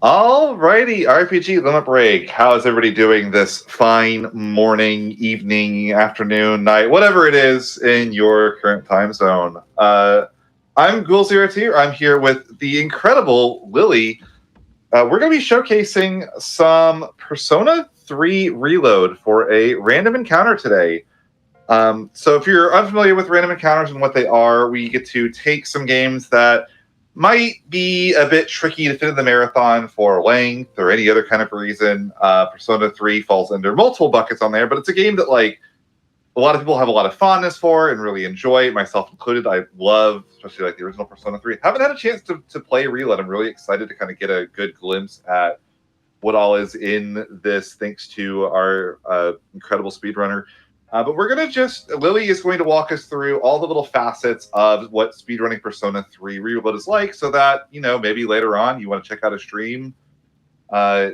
Alrighty, RPG Limit Break. How is everybody doing this fine morning, evening, afternoon, night, whatever it is in your current time zone? I'm Ghoul02. I'm here with the incredible Lillie. We're going to be showcasing some Persona 3 Reload for a random encounter today. So if you're unfamiliar with random encounters and what they are, we get to take some games that might be a bit tricky to fit in the marathon for length or any other kind of reason. Persona 3 falls under multiple buckets on there, but it's a game that like a lot of people have a lot of fondness for and really enjoy, myself included. I love, especially like the original Persona 3. Haven't had a chance to play Reload. I'm really excited to kind of get a good glimpse at what all is in this thanks to our incredible speedrunner. But we're going to Lillie is going to walk us through all the little facets of what speedrunning Persona 3 Reload is like so that, maybe later on you want to check out a stream,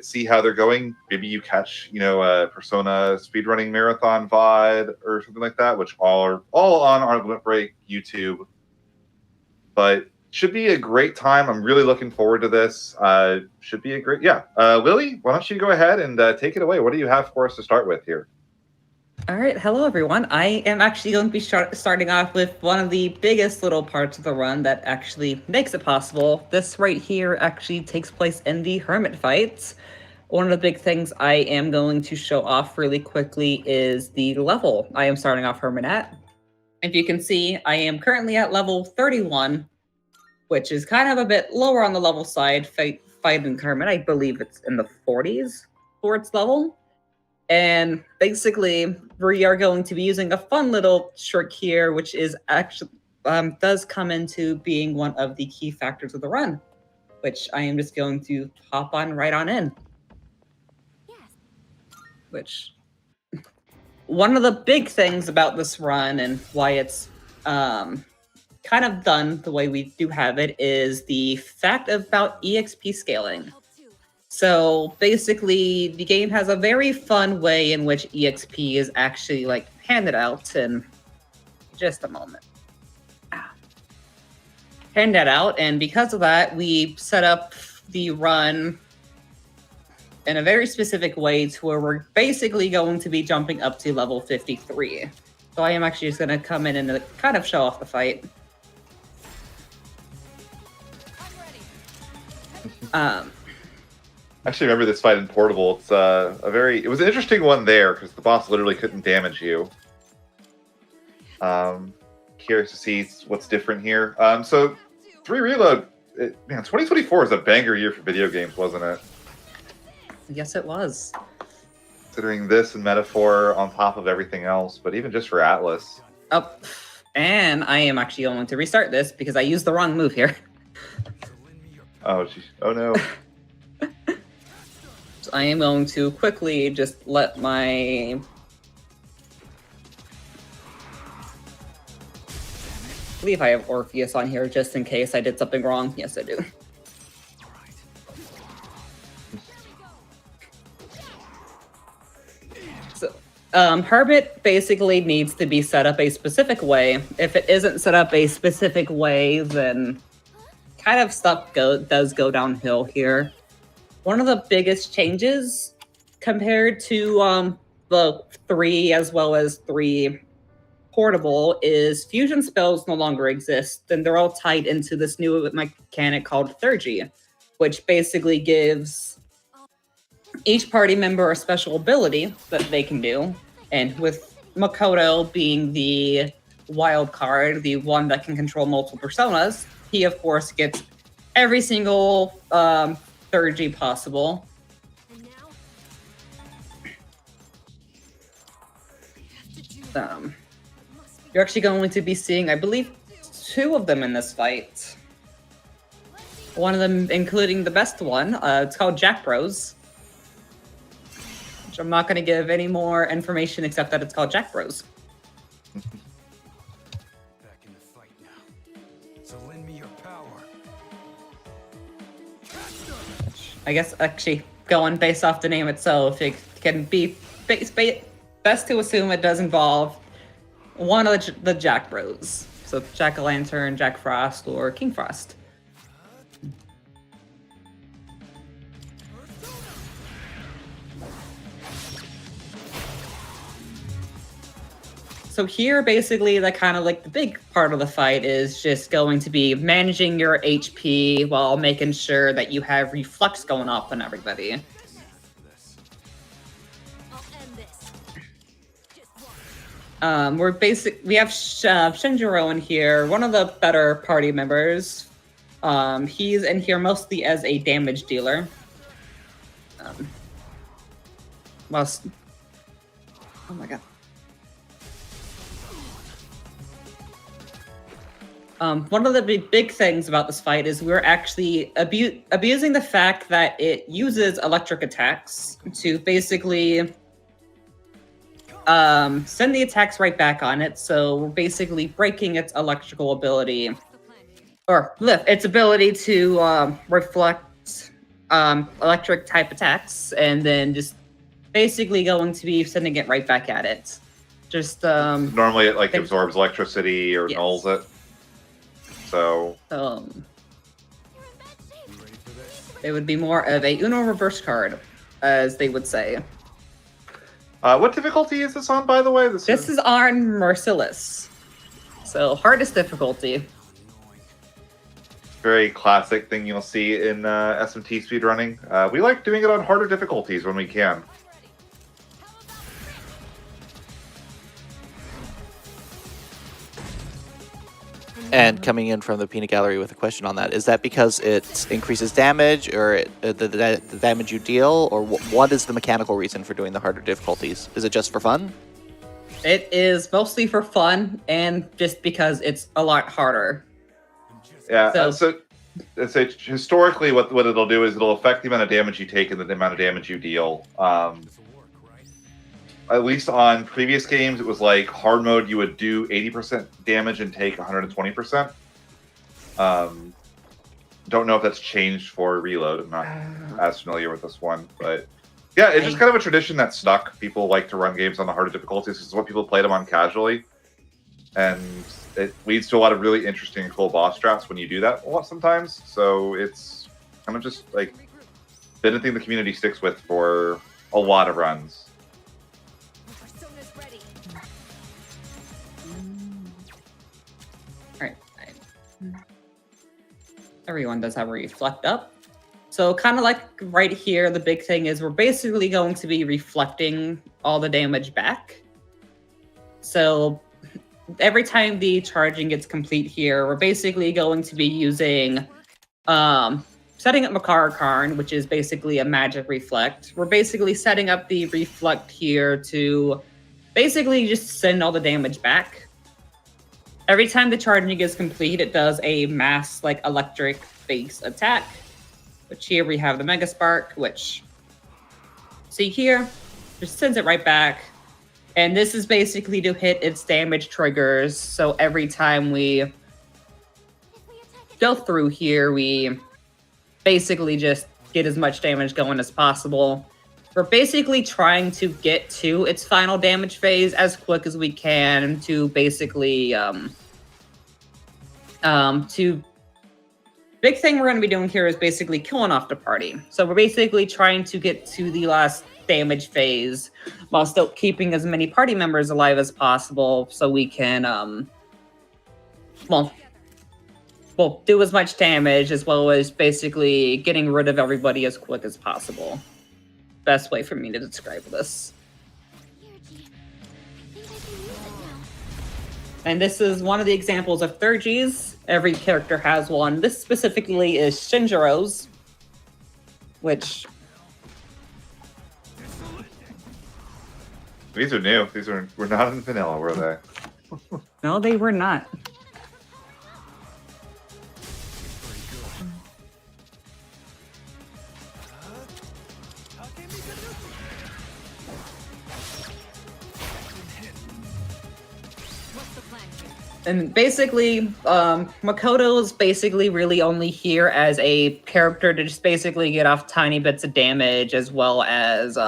see how they're going. Maybe you catch, a Persona speedrunning marathon VOD or something like that, which are all on our Limit Break YouTube. But should be a great time. I'm really looking forward to this. Should be a great, Lillie, why don't you go ahead and take it away? What do you have for us to start with here? All right, hello everyone. I am actually going to be starting off with one of the biggest little parts of the run that actually makes it possible. This right here actually takes place in the Hermit fights. One of the big things I am going to show off really quickly is the level I am starting off Hermit at. If you can see, I am currently at level 31, which is kind of a bit lower on the level side. Fighting Hermit, I believe it's in the 40s for its level. And basically, we are going to be using a fun little trick here, which is actually does come into being one of the key factors of the run, which I am just going to hop on right on in. Yes. Which, one of the big things about this run and why it's kind of done the way we do have it is the fact about EXP scaling. So basically, the game has a very fun way in which EXP is actually handed out in just a moment. Handed out, and because of that, we set up the run in a very specific way to where we're basically going to be jumping up to level 53. So I am actually just going to come in and kind of show off the fight. I actually remember this fight in Portable. It's it was an interesting one there because the boss literally couldn't damage you. Curious to see what's different here. So 3 Reload, 2024 is a banger year for video games, wasn't it? Yes, it was. Considering this and Metaphor on top of everything else, but even just for Atlas. Oh, and I am actually going to restart this because I used the wrong move here. Oh, geez. Oh no. I am going to quickly just let my... I believe I have Orpheus on here just in case I did something wrong. Yes, I do. So, Hermit basically needs to be set up a specific way. If it isn't set up a specific way, then kind of stuff does go downhill here. One of the biggest changes compared to the 3 as well as 3 Portable is fusion spells no longer exist, and they're all tied into this new mechanic called Theurgy, which basically gives each party member a special ability that they can do. And with Makoto being the wild card, the one that can control multiple personas, he of course gets every single Theurgy possible. You're actually going to be seeing, I believe, 2 of them in this fight. One of them including the best one. It's called Jack Bros. Which I'm not going to give any more information except that it's called Jack Bros. Back in the fight now. So lend me your power. I guess actually going based off the name itself, it can be best to assume it does involve one of the Jack Bros. So Jack-o'-lantern, Jack Frost, or King Frost. So here, basically, the kind of like the big part of the fight is just going to be managing your HP while making sure that you have reflux going off on everybody. I'll end this. We have Shinjiro in here, one of the better party members. He's in here mostly as a damage dealer. Oh my god. One of the big things about this fight is we're actually abusing the fact that it uses electric attacks to basically send the attacks right back on it. So we're basically breaking its electrical ability, or its ability to reflect electric type attacks, and then just basically going to be sending it right back at it. Just normally it like absorbs electricity or nulls it. So it would be more of a Uno reverse card, as they would say. What difficulty is this on, by the way? This is on Merciless. So hardest difficulty. Very classic thing you'll see in SMT speedrunning. We like doing it on harder difficulties when we can. And coming in from the peanut gallery with a question on that, is that because it increases damage, or the damage you deal, or what is the mechanical reason for doing the harder difficulties? Is it just for fun? It is mostly for fun, and just because it's a lot harder. Yeah, so historically what it'll do is it'll affect the amount of damage you take and the amount of damage you deal. At least on previous games, it was like hard mode, you would do 80% damage and take 120%. Don't know if that's changed for Reload. I'm not as familiar with this one. But yeah, it's just kind of a tradition that's stuck. People like to run games on the harder difficulties. This is what people played them on casually. And it leads to a lot of really interesting and cool boss traps when you do that a lot sometimes. So it's kind of just like been a thing the community sticks with for a lot of runs. Everyone does have a reflect up. So kind of like right here, the big thing is we're basically going to be reflecting all the damage back. So every time the charging gets complete here, we're basically going to be using, setting up Makara Karn, which is basically a magic reflect. We're basically setting up the reflect here to basically just send all the damage back. Every time the charging is complete, it does a mass, like, electric base attack. Which here we have the Mega Spark, which, see here, just sends it right back. And this is basically to hit its damage triggers. So every time we go through here, we basically just get as much damage going as possible. We're basically trying to get to its final damage phase as quick as we can to basically, big thing we're going to be doing here is basically killing off the party. So we're basically trying to get to the last damage phase while still keeping as many party members alive as possible so we can, well, do as much damage as well as basically getting rid of everybody as quick as possible. Best way for me to describe this. And this is one of the examples of Thurgies. Every character has one. This specifically is Shinjiro's, which... These are new. We're not in vanilla, were they? No, they were not. And basically, Makoto is basically really only here as a character to just basically get off tiny bits of damage, as well as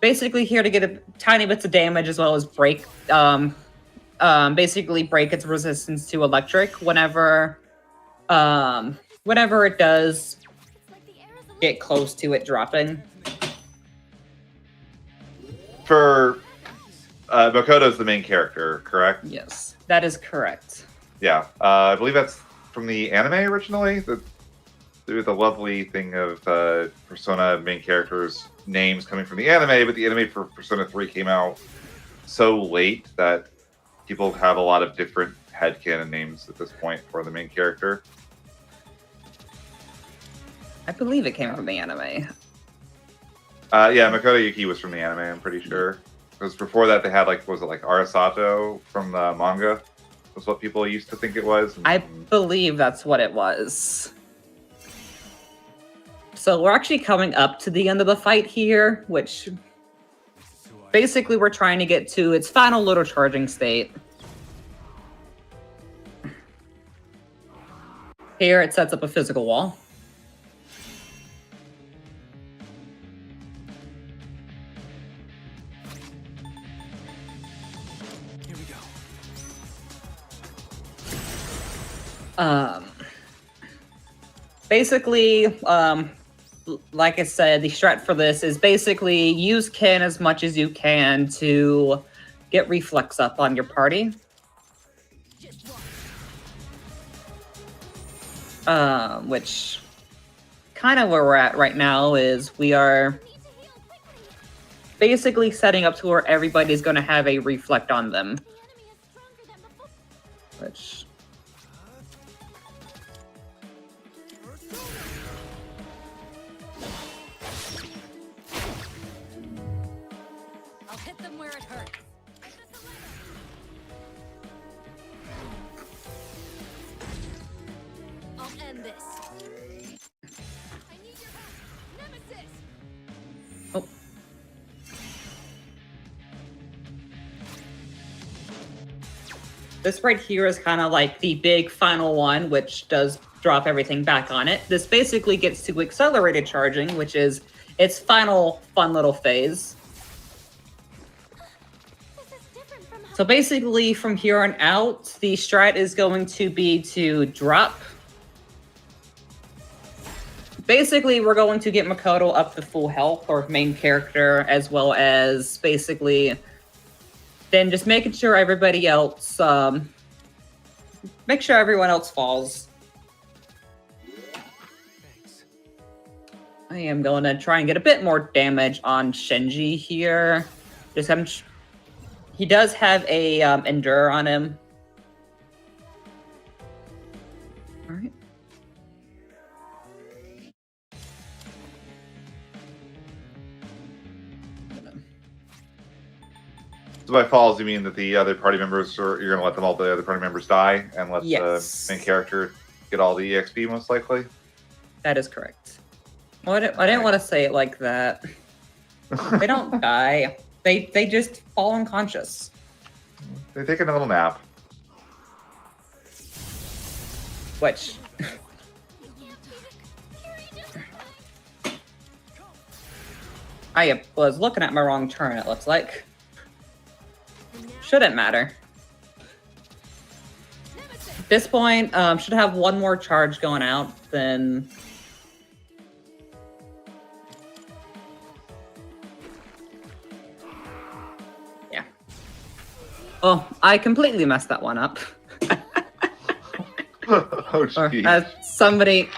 basically here to get tiny bits of damage, as well as break, basically break its resistance to electric whenever it does get close to it dropping. For Makoto's the main character, correct? Yes, that is correct. Yeah, I believe that's from the anime originally. The lovely thing of Persona main characters' names coming from the anime, but the anime for Persona 3 came out so late that people have a lot of different headcanon names at this point for the main character. I believe it came from the anime. Yeah, Makoto Yuki was from the anime, I'm pretty sure. Because before that, they had, like, was it like Arasato from the manga? Was what people used to think it was. I believe that's what it was. So we're actually coming up to the end of the fight here, which basically we're trying to get to its final little charging state. Here it sets up a physical wall. Here we go. Basically, like I said, the strat for this is basically use Ken as much as you can to get reflex up on your party. Which kind of where we're at right now is we are basically setting up to where everybody's going to have a reflect on them. Which... I'll hit them where it hurts. I'll end this. I need your help. Nemesis! Oh. This right here is kind of like the big final one, which does drop everything back on it. This basically gets to accelerated charging, which is its final fun little phase. So basically, from here on out, the strat is going to be to drop. Basically, we're going to get Makoto up to full health, or main character, as well as basically then just making sure everybody else, make sure everyone else falls. Thanks. I am going to try and get a bit more damage on Shinji here. Just having... He does have a Endure on him. Alright. So by falls, you mean that the other party members, or you're going to let them all the other party members die and let Yes. the main character get all the EXP most likely? That is correct. Well, I didn't want to say it like that. They don't die. They just fall unconscious. They take a little nap. Which... I was looking at my wrong turn, it looks like. Shouldn't matter. At this point, should have one more charge going out, then... Yeah. Oh, I completely messed that one up. Oh, Or jeez. as somebody...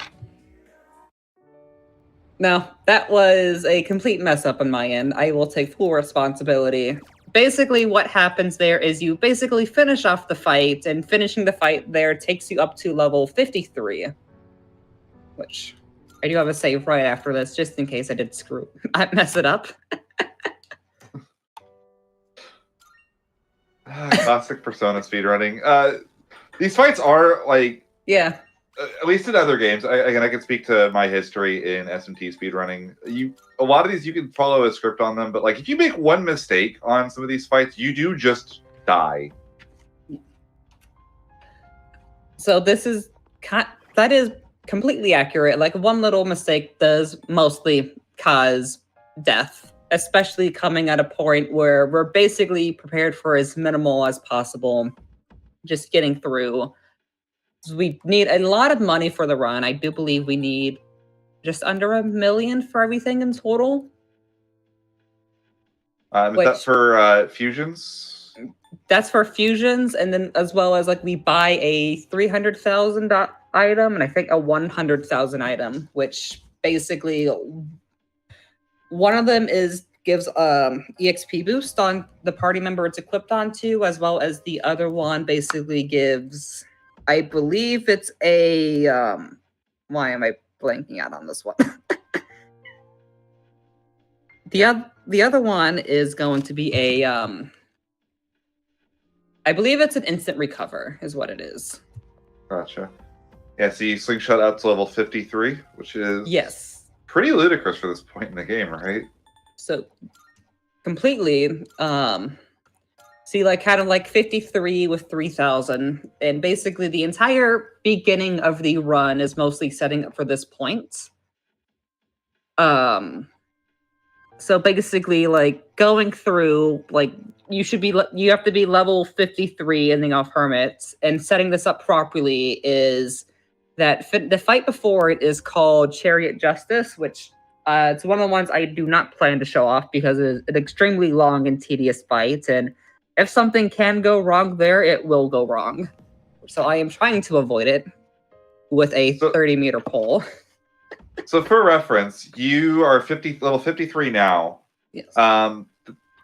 No, that was a complete mess up on my end. I will take full responsibility. Basically, what happens there is you basically finish off the fight, and finishing the fight there takes you up to level 53. Which, I do have a save right after this, just in case I did I mess it up. Classic Persona speedrunning. These fights are, like, Yeah. at least in other games, I can speak to my history in SMT speedrunning. A lot of these, you can follow a script on them, but like if you make one mistake on some of these fights, you do just die. So this is... That is completely accurate. Like, one little mistake does mostly cause death. Especially coming at a point where we're basically prepared for as minimal as possible. Just getting through. We need a lot of money for the run. I do believe we need just under $1 million for everything in total. Is that for fusions? That's for fusions, and then as well as like we buy a 300,000 item and I think a 100,000 item, which basically one of them gives EXP boost on the party member it's equipped onto, as well as the other one basically gives, I believe it's a why am I blanking out on this one? The other one is going to be a I believe it's an instant recover, is what it is. Gotcha. Yeah, see, slingshot up to level 53, which is pretty ludicrous for this point in the game, right? So completely, see, like kind of like 53 with 3,000, and basically the entire beginning of the run is mostly setting up for this point. So basically, like going through, like you have to be level 53 ending off Hermit, and setting this up properly is that the fight before it is called Chariot Justice, which it's one of the ones I do not plan to show off because it's an extremely long and tedious fight, and if something can go wrong there, it will go wrong. So I am trying to avoid it with a 30-meter pole. So for reference, you are level 53 now. Yes. About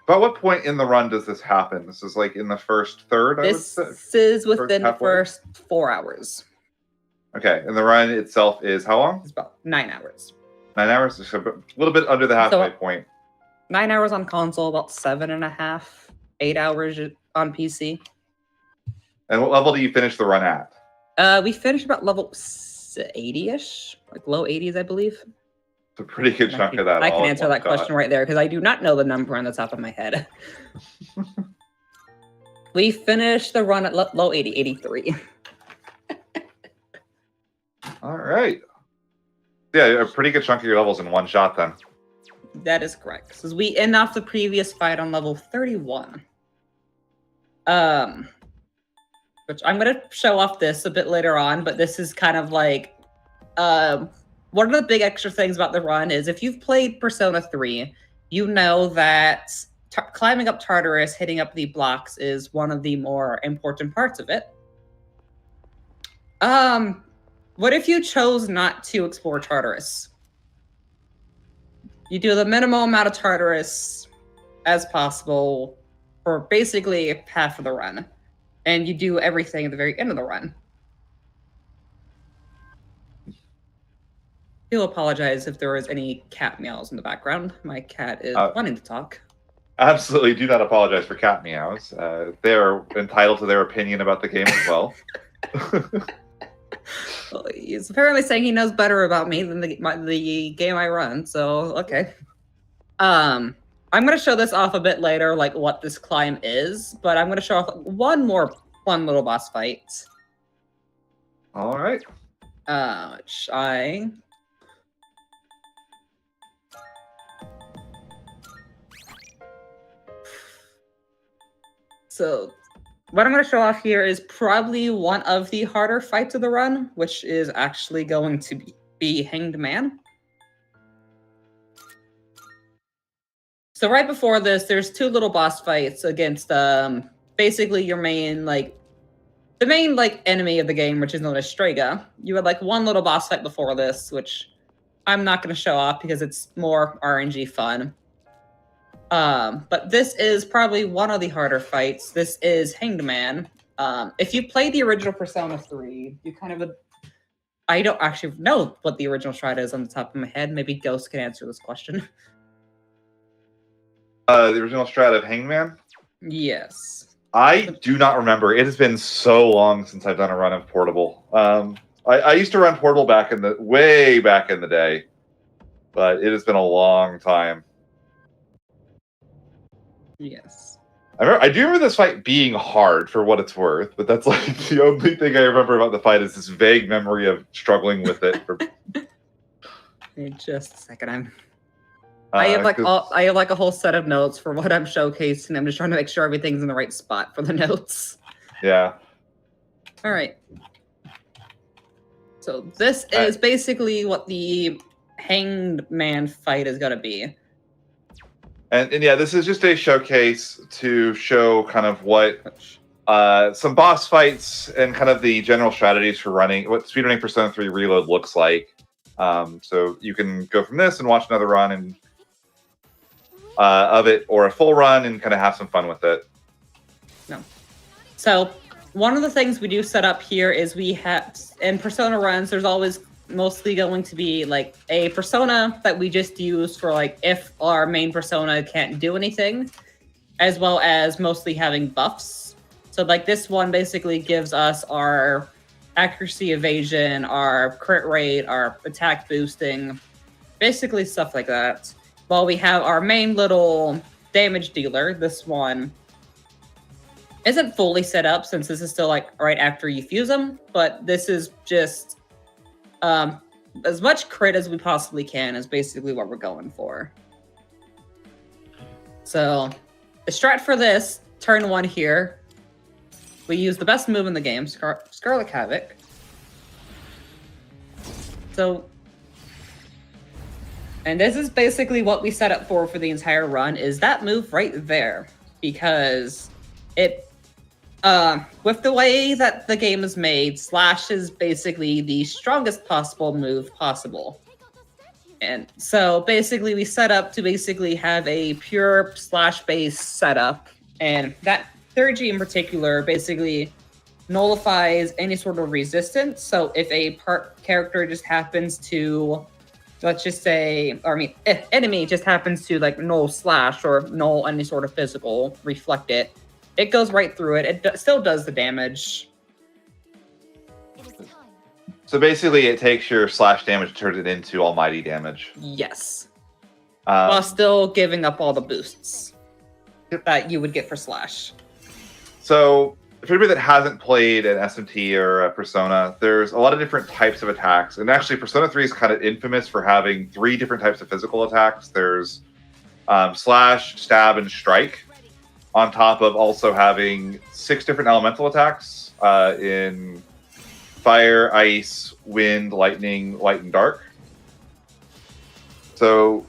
what point in the run does this happen? This is like in the first third, This is within the halfway? first 4 hours. Okay, and the run itself is how long? It's about 9 hours. 9 hours? So a little bit under the halfway point. 9 hours on console, about 7.5, 8 hours on PC. And what level do you finish the run at? We finished about level 80-ish, like low 80s, I believe. It's a pretty good chunk of that. I can answer that question right there because I do not know the number on the top of my head. We finished the run at low 80, 83. All right. Yeah, a pretty good chunk of your levels in one shot then. That is correct. So we end off the previous fight on level 31. Which I'm going to show off this a bit later on, but this is kind of like one of the big extra things about the run is if you've played Persona 3, you know that climbing up Tartarus, hitting up the blocks is one of the more important parts of it. What if you chose not to explore Tartarus? You do the minimum amount of Tartarus as possible for basically half of the run. And you do everything at the very end of the run. I do apologize if there is any cat meows in the background. My cat is wanting to talk. Absolutely do not apologize for cat meows. They're entitled to their opinion about the game as well. Well, he's apparently saying he knows better about me than the game I run, so okay. I'm going to show this off a bit later, like what this climb is, but I'm going to show off one more fun little boss fight. All right. Which I... So, what I'm going to show off here is probably one of the harder fights of the run, which is actually going to be Hanged Man. So right before this, there's two little boss fights against basically your main, like, the main, like, enemy of the game, which is known as Strega. You had, like, one little boss fight before this, which I'm not going to show off because it's more RNG fun. But this is probably one of the harder fights. This is Hanged Man. If you played the original Persona 3, you kind of... I don't actually know what the original strat is on the top of my head. Maybe Ghost can answer this question. The original strat of Hanged Man? Yes. I do not remember. It has been so long since I've done a run of Portable. I used to run Portable way back in the day, but it has been a long time. Yes. I do remember this fight being hard for what it's worth, but that's like the only thing I remember about the fight is this vague memory of struggling with it. Just a second, I have like a whole set of notes for what I'm showcasing. I'm just trying to make sure everything's in the right spot for the notes. Yeah. All right. So this is basically what the Hanged Man fight is going to be. And yeah, this is just a showcase to show kind of what some boss fights and kind of the general strategies for running, what speedrunning Persona 3 Reload looks like. So you can go from this and watch another run and of it, or a full run and kind of have some fun with it. No. So one of the things we do set up here is we have, in Persona runs, there's always mostly going to be like a persona that we just use for like if our main persona can't do anything, as well as mostly having buffs. So like this one basically gives us our accuracy, evasion, our crit rate, our attack boosting, basically stuff like that. While we have our main little damage dealer, this one isn't fully set up since this is still like right after you fuse them, but this is just as much crit as we possibly can is basically what we're going for. So the strat for this, turn 1 here, we use the best move in the game, Scarlet Havoc. So, and this is basically what we set up for the entire run, is that move right there. Because it, with the way that the game is made, Slash is basically the strongest possible move possible. And so basically we set up to basically have a pure Slash-based setup. And that 3G in particular basically nullifies any sort of resistance. So if a character just happens to, let's just say, or I mean, if enemy just happens to like null Slash or null any sort of physical, reflect it, it goes right through it. It still does the damage. So basically, it takes your slash damage and turns it into almighty damage. Yes. While still giving up all the boosts that you would get for Slash. So, for anybody that hasn't played an SMT or a Persona, there's a lot of different types of attacks. And actually, Persona 3 is kind of infamous for having 3 different types of physical attacks. There's Slash, Stab, and Strike, on top of also having 6 different elemental attacks in Fire, Ice, Wind, Lightning, Light, and Dark. So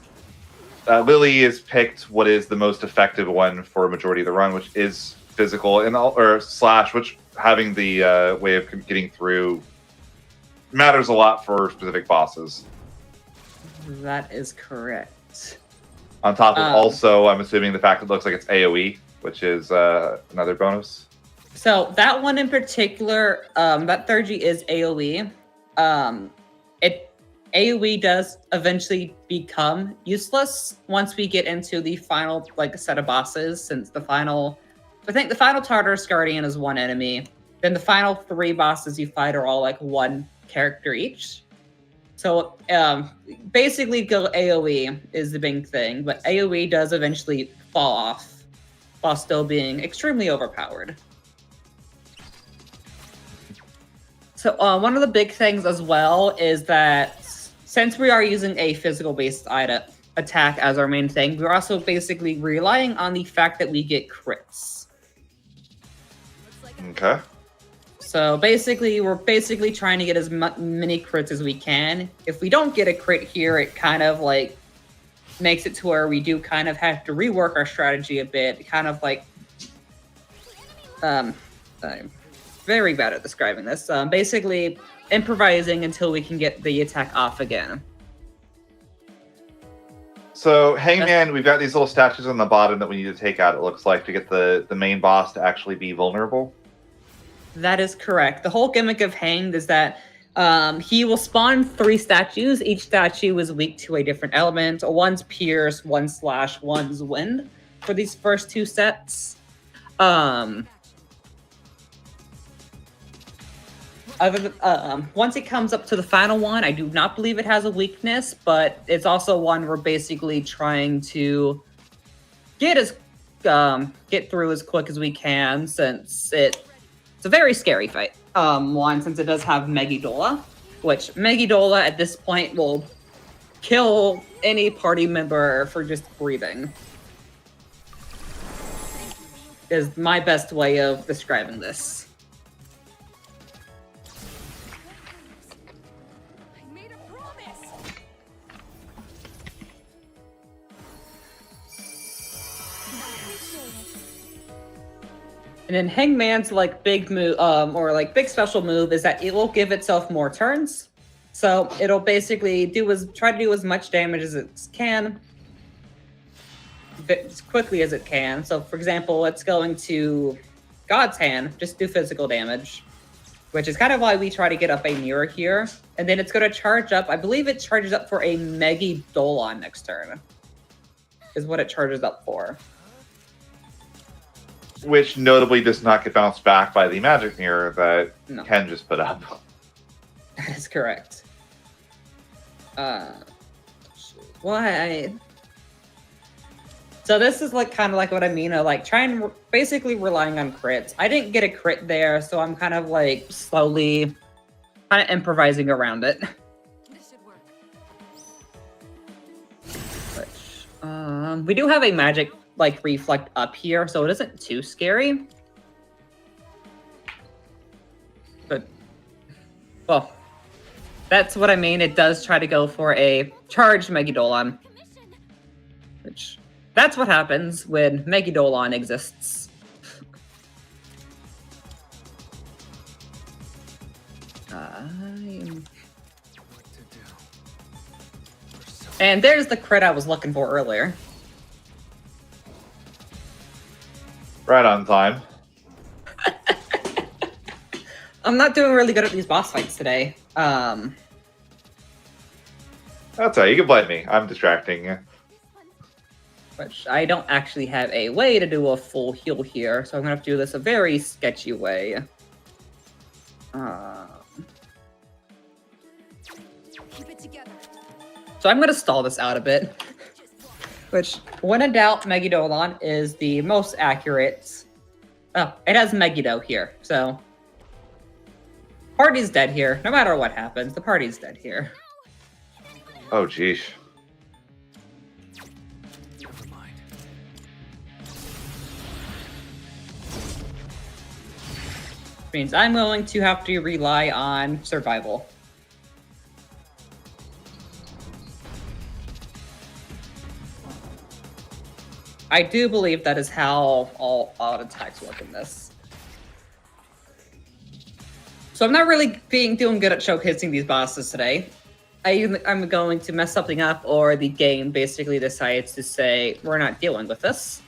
Lillie has picked what is the most effective one for a majority of the run, which is physical, and or Slash, which having the way of getting through matters a lot for specific bosses. That is correct. On top of also, I'm assuming the fact it looks like it's AoE, which is another bonus. So that one in particular, that 3G is AoE. AoE does eventually become useless once we get into the final like set of bosses, since I think the final Tartarus Guardian is 1 enemy. Then the final 3 bosses you fight are all like 1 character each. So basically go AoE is the big thing, but AoE does eventually fall off while still being extremely overpowered. So one of the big things as well is that since we are using a physical-based attack as our main thing, we're also basically relying on the fact that we get crits. Okay. So basically, we're basically trying to get as many crits as we can. If we don't get a crit here, it kind of like makes it to where we do kind of have to rework our strategy a bit. Kind of like, I'm very bad at describing this. Basically, improvising until we can get the attack off again. So, Hangman, we've got these little statues on the bottom that we need to take out, it looks like, to get the main boss to actually be vulnerable. That is correct. The whole gimmick of Hanged is that he will spawn 3 statues. Each statue is weak to a different element. One's Pierce, one's Slash, one's Wind for these first 2 sets. Once it comes up to the final one, I do not believe it has a weakness, but it's also one we're basically trying to get through as quick as we can, since it's a very scary fight. Since it does have Megidola, which Megidola at this point will kill any party member for just breathing. Is my best way of describing this. I made a promise. And then Hangman's like big move, or like big special move is that it will give itself more turns. So it'll basically try to do as much damage as it can, as quickly as it can. So for example, it's going to God's Hand, just do physical damage, which is kind of why we try to get up a mirror here. And then it's going to charge up. I believe it charges up for a Megidolon next turn, is what it charges up for. Which notably does not get bounced back by the magic mirror that No. Ken just put up. That is correct. Why? So this is like kind of like what I mean. Like basically relying on crits. I didn't get a crit there, so I'm kind of like slowly kind of improvising around it. This should work. Which, we do have a magic like reflect up here, so it isn't too scary. But well, that's what I mean. It does try to go for a charged Megidolon, Commission. which that's what happens when Megidolon exists. What to do? And there's the crit I was looking for earlier. Right on time. I'm not doing really good at these boss fights today. That's all right. You can blame me. I'm distracting you. Which I don't actually have a way to do a full heal here, so I'm gonna have to do this a very sketchy way. Keep it together. So I'm gonna stall this out a bit. Which, when in doubt, Megidolon is the most accurate. Oh, it has Megiddo here, so party's dead here. No matter what happens, the party's dead here. Oh, geez. Never mind. Which means I'm going to have to rely on survival. I do believe that is how all attacks work in this. So I'm not really doing good at showcasing these bosses today. I'm going to mess something up, or the game basically decides to say, we're not dealing with this.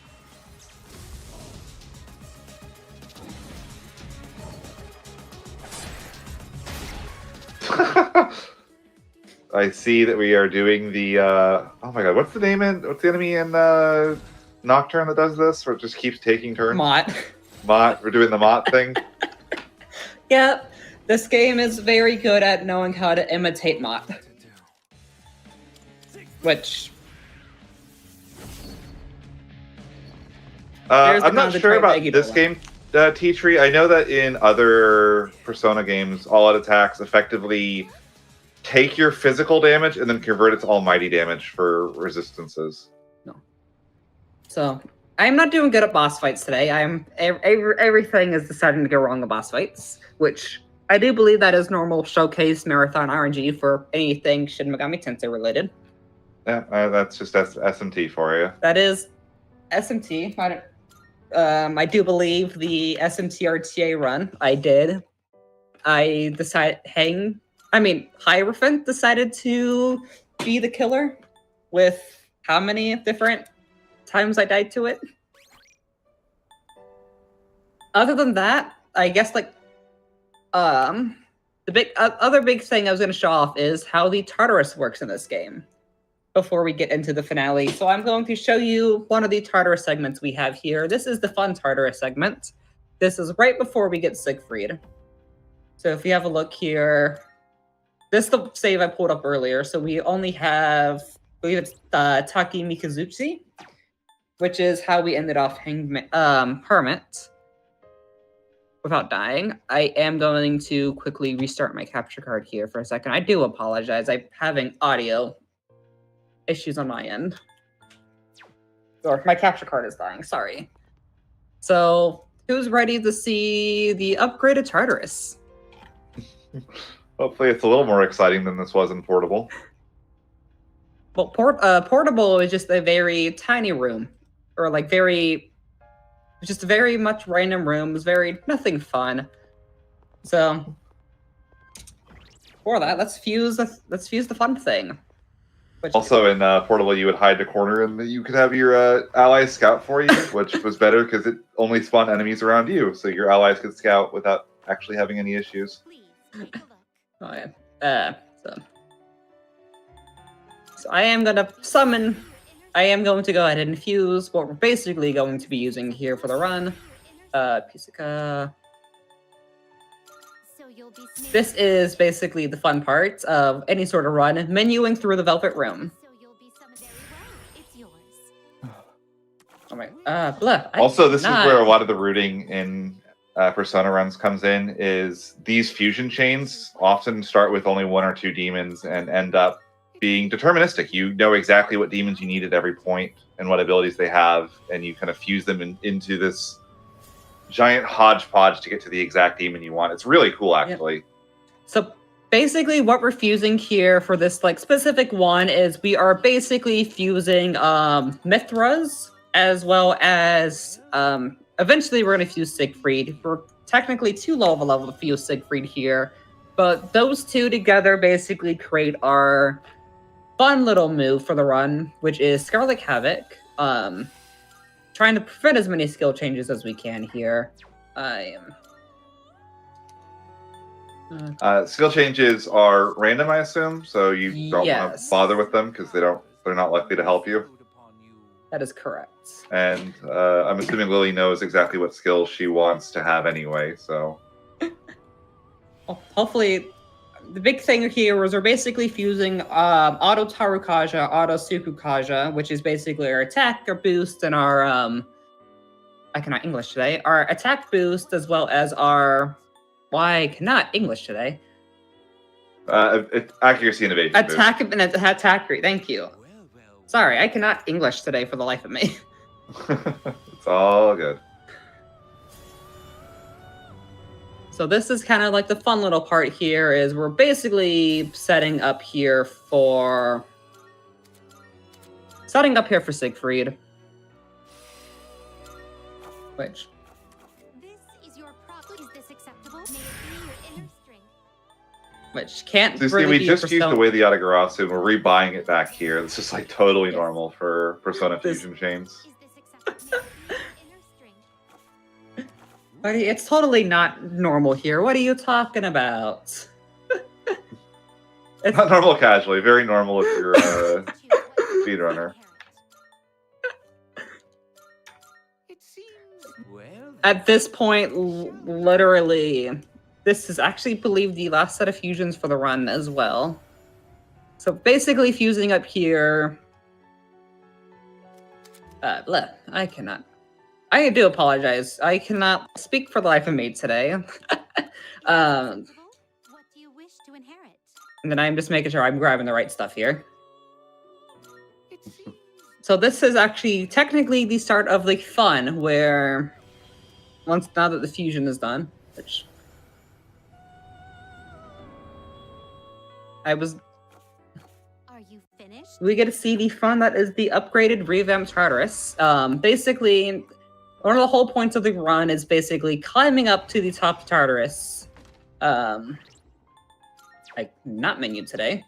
I see that we are doing the oh my god, what's the enemy in Nocturne that does this, where it just keeps taking turns? Mott. Mott. We're doing the Mott thing. Yep. This game is very good at knowing how to imitate Mott. What to do? Which There's the I'm not sure about Megiddo this one. game, T-Tree. I know that in other Persona games, all-out attacks effectively take your physical damage and then convert it to almighty damage for resistances. So I'm not doing good at boss fights today. Everything is deciding to go wrong in boss fights, which I do believe that is normal showcase marathon RNG for anything Shin Megami Tensei related. Yeah, that's just SMT for you. That is SMT. I do believe the SMT RTA run I did. Hierophant decided to be the killer with how many different times I died to it. Other than that, I guess the other big thing I was going to show off is how the Tartarus works in this game before we get into the finale. So I'm going to show you one of the Tartarus segments we have here. This is the fun Tartarus segment. This is right before we get Siegfried. So if you have a look here, this is the save I pulled up earlier. So we only have, I believe it's Taki Mikazuchi, which is how we ended off Hermit without dying. I am going to quickly restart my capture card here for a second. I do apologize. I'm having audio issues on my end. Or my capture card is dying, sorry. So, who's ready to see the upgraded Tartarus? Hopefully it's a little more exciting than this was in Portable. Well, Portable is just a very tiny room. Or like very just very much random rooms, very nothing fun. So for that, let's fuse the fun thing. Which, Also, in Portable, you would hide the corner and you could have your allies scout for you, which was better because it only spawned enemies around you, so your allies could scout without actually having any issues. Please take a look. oh yeah. So I am gonna summon. I am going to go ahead and fuse what we're basically going to be using here for the run. Pisika. So you'll be This is basically the fun part of any sort of run, menuing through the Velvet Room. So you'll be summoned very well. It's yours. All right. Blah. Also, this is where a lot of the rooting in Persona runs comes in, is these fusion chains often start with only 1 or 2 demons and end up being deterministic. You know exactly what demons you need at every point and what abilities they have, and you kind of fuse them into this giant hodgepodge to get to the exact demon you want. It's really cool, actually. So basically what we're fusing here for this like specific one is we are basically fusing Mithras as well as eventually we're going to fuse Siegfried. We're technically too low of a level to fuse Siegfried here, but those two together basically create our fun little move for the run, which is Scarlet Havoc. Trying to prevent as many skill changes as we can here. I am. Skill changes are random, I assume, so you don't want to Yes. bother with them because they're not likely to help you. That is correct. And I'm assuming Lillie knows exactly what skills she wants to have anyway, so... Well, hopefully, the big thing here is we're basically fusing Auto Tarukaja, Auto Sukukaja, which is basically our attack, our boost, and our I cannot English today. Our attack boost as well as our I cannot English today. Accuracy and evasion boost. Attack rate. Thank you. Sorry, I cannot English today for the life of me. It's all good. So this is kind of like the fun little part here is we're basically setting up here for Siegfried. Which This is your prop. Is this acceptable? May it be your inner strength. which can't So you see, really we be just used Persona- away the Yatagarasu and we're rebuying it back here. It's just like totally Yes. normal for Persona This- fusion chains. Is this acceptable? May it be your inner strength. Buddy, it's totally not normal here. What are you talking about? It's Not normal casually, very normal if you're speedrunner. It seems well. at this point, literally, this is actually believed the last set of fusions for the run as well. So basically fusing up here. I cannot. I do apologize. I cannot speak for the life of me today. What do you wish to inherit? And then I'm just making sure I'm grabbing the right stuff here. It seems So this is actually technically the start of the fun, where now that the fusion is done, which Are you finished? we get to see the fun that is the upgraded revamped Tartarus. Basically, one of the whole points of the run is basically climbing up to the top of Tartarus. Not menu today.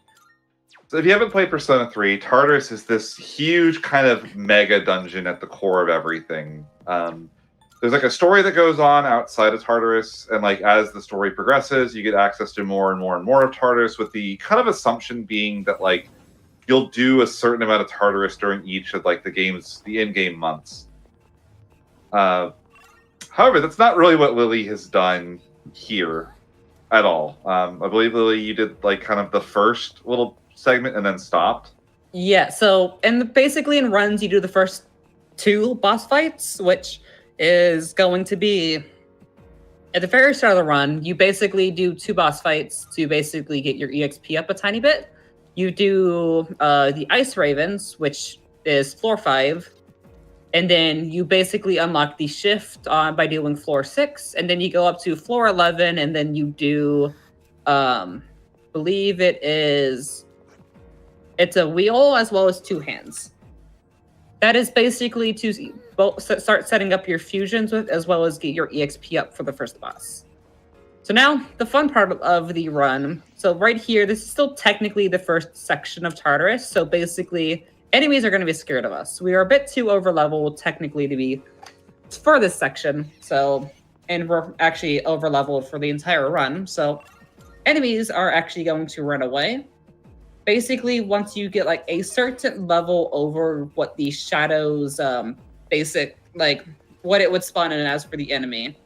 So if you haven't played Persona 3, Tartarus is this huge kind of mega dungeon at the core of everything. There's like a story that goes on outside of Tartarus, and like as the story progresses, you get access to more and more and more of Tartarus, with the kind of assumption being that like you'll do a certain amount of Tartarus during each of like the in-game months. However, that's not really what Lillie has done here at all. I believe, Lillie, you did like kind of the first little segment and then stopped. Yeah, so basically in runs you do the first 2 boss fights, which is going to be at the very start of the run. You basically do 2 boss fights to basically get your EXP up a tiny bit. You do the Ice Ravens, which is floor 5, and then you basically unlock the shift by doing floor 6, and then you go up to floor 11, and then you do, believe it's a wheel as well as 2 hands. That is basically to both start setting up your fusions with, as well as get your EXP up for the first boss. So now, the fun part of the run. So right here, this is still technically the first section of Tartarus. So basically, enemies are going to be scared of us. We are a bit too overleveled, technically, to be for this section. So, and we're actually overleveled for the entire run. So enemies are actually going to run away. Basically, once you get like a certain level over what the shadows basic, like what it would spawn in as for the enemy,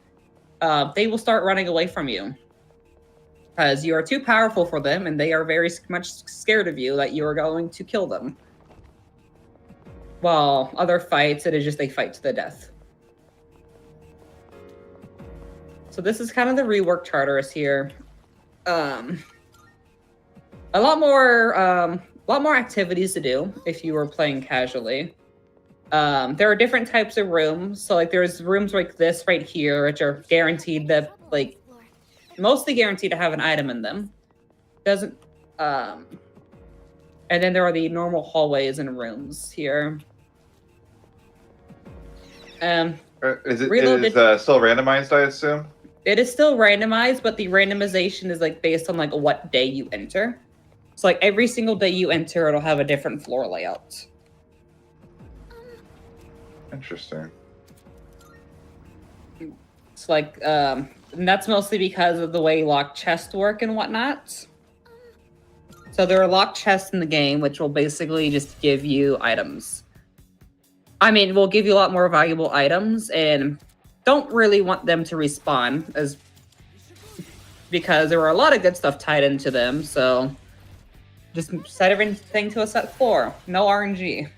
they will start running away from you. Because you are too powerful for them, and they are very much scared of you that you are going to kill them. While other fights, it is just a fight to the death. So this is kind of the reworked Tartarus here. A lot more activities to do if you were playing casually. There are different types of rooms. So like there's rooms like this right here, which are guaranteed that like mostly guaranteed to have an item in them. Doesn't and then there are the normal hallways and rooms here. Is it still randomized, I assume? It is still randomized, but the randomization is like based on like what day you enter. So like every single day you enter, it'll have a different floor layout. Interesting. It's like, and that's mostly because of the way locked chests work and whatnot. So there are locked chests in the game, which will basically just give you items. I mean, we'll give you a lot more valuable items, and don't really want them to respawn, because there are a lot of good stuff tied into them. So just set everything to a set floor. No RNG.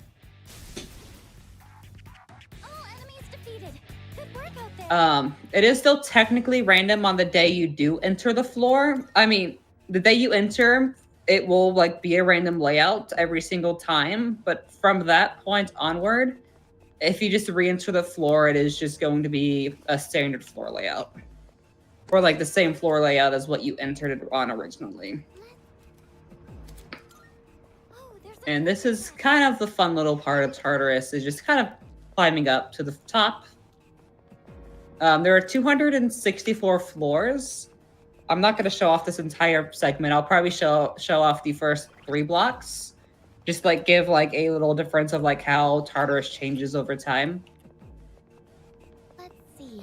It is still technically random on the day you do enter the floor. I mean, the day you enter, it will like be a random layout every single time. But from that point onward, if you just re-enter the floor, it is just going to be a standard floor layout. Or like the same floor layout as what you entered it on originally. And this is kind of the fun little part of Tartarus, is just kind of climbing up to the top. There are 264 floors. I'm not going to show off this entire segment. I'll probably show off the first 3 blocks. Just like give like a little difference of like how Tartarus changes over time. Let's see.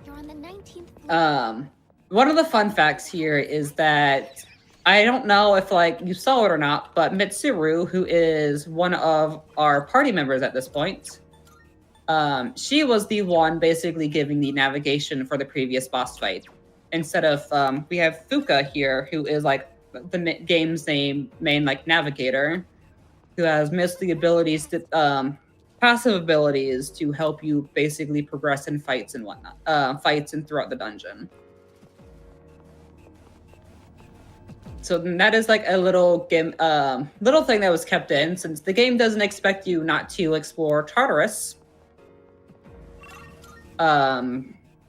You're on the 19th floor. One of the fun facts here is that I don't know if like you saw it or not, but Mitsuru, who is one of our party members at this point, she was the one basically giving the navigation for the previous boss fight. Instead of, we have Fuka here, who is like the game's main like navigator, who has mostly abilities to, passive abilities to help you basically progress in fights and whatnot, fights and throughout the dungeon. So that is like a little game, little thing that was kept in, since the game doesn't expect you not to explore Tartarus.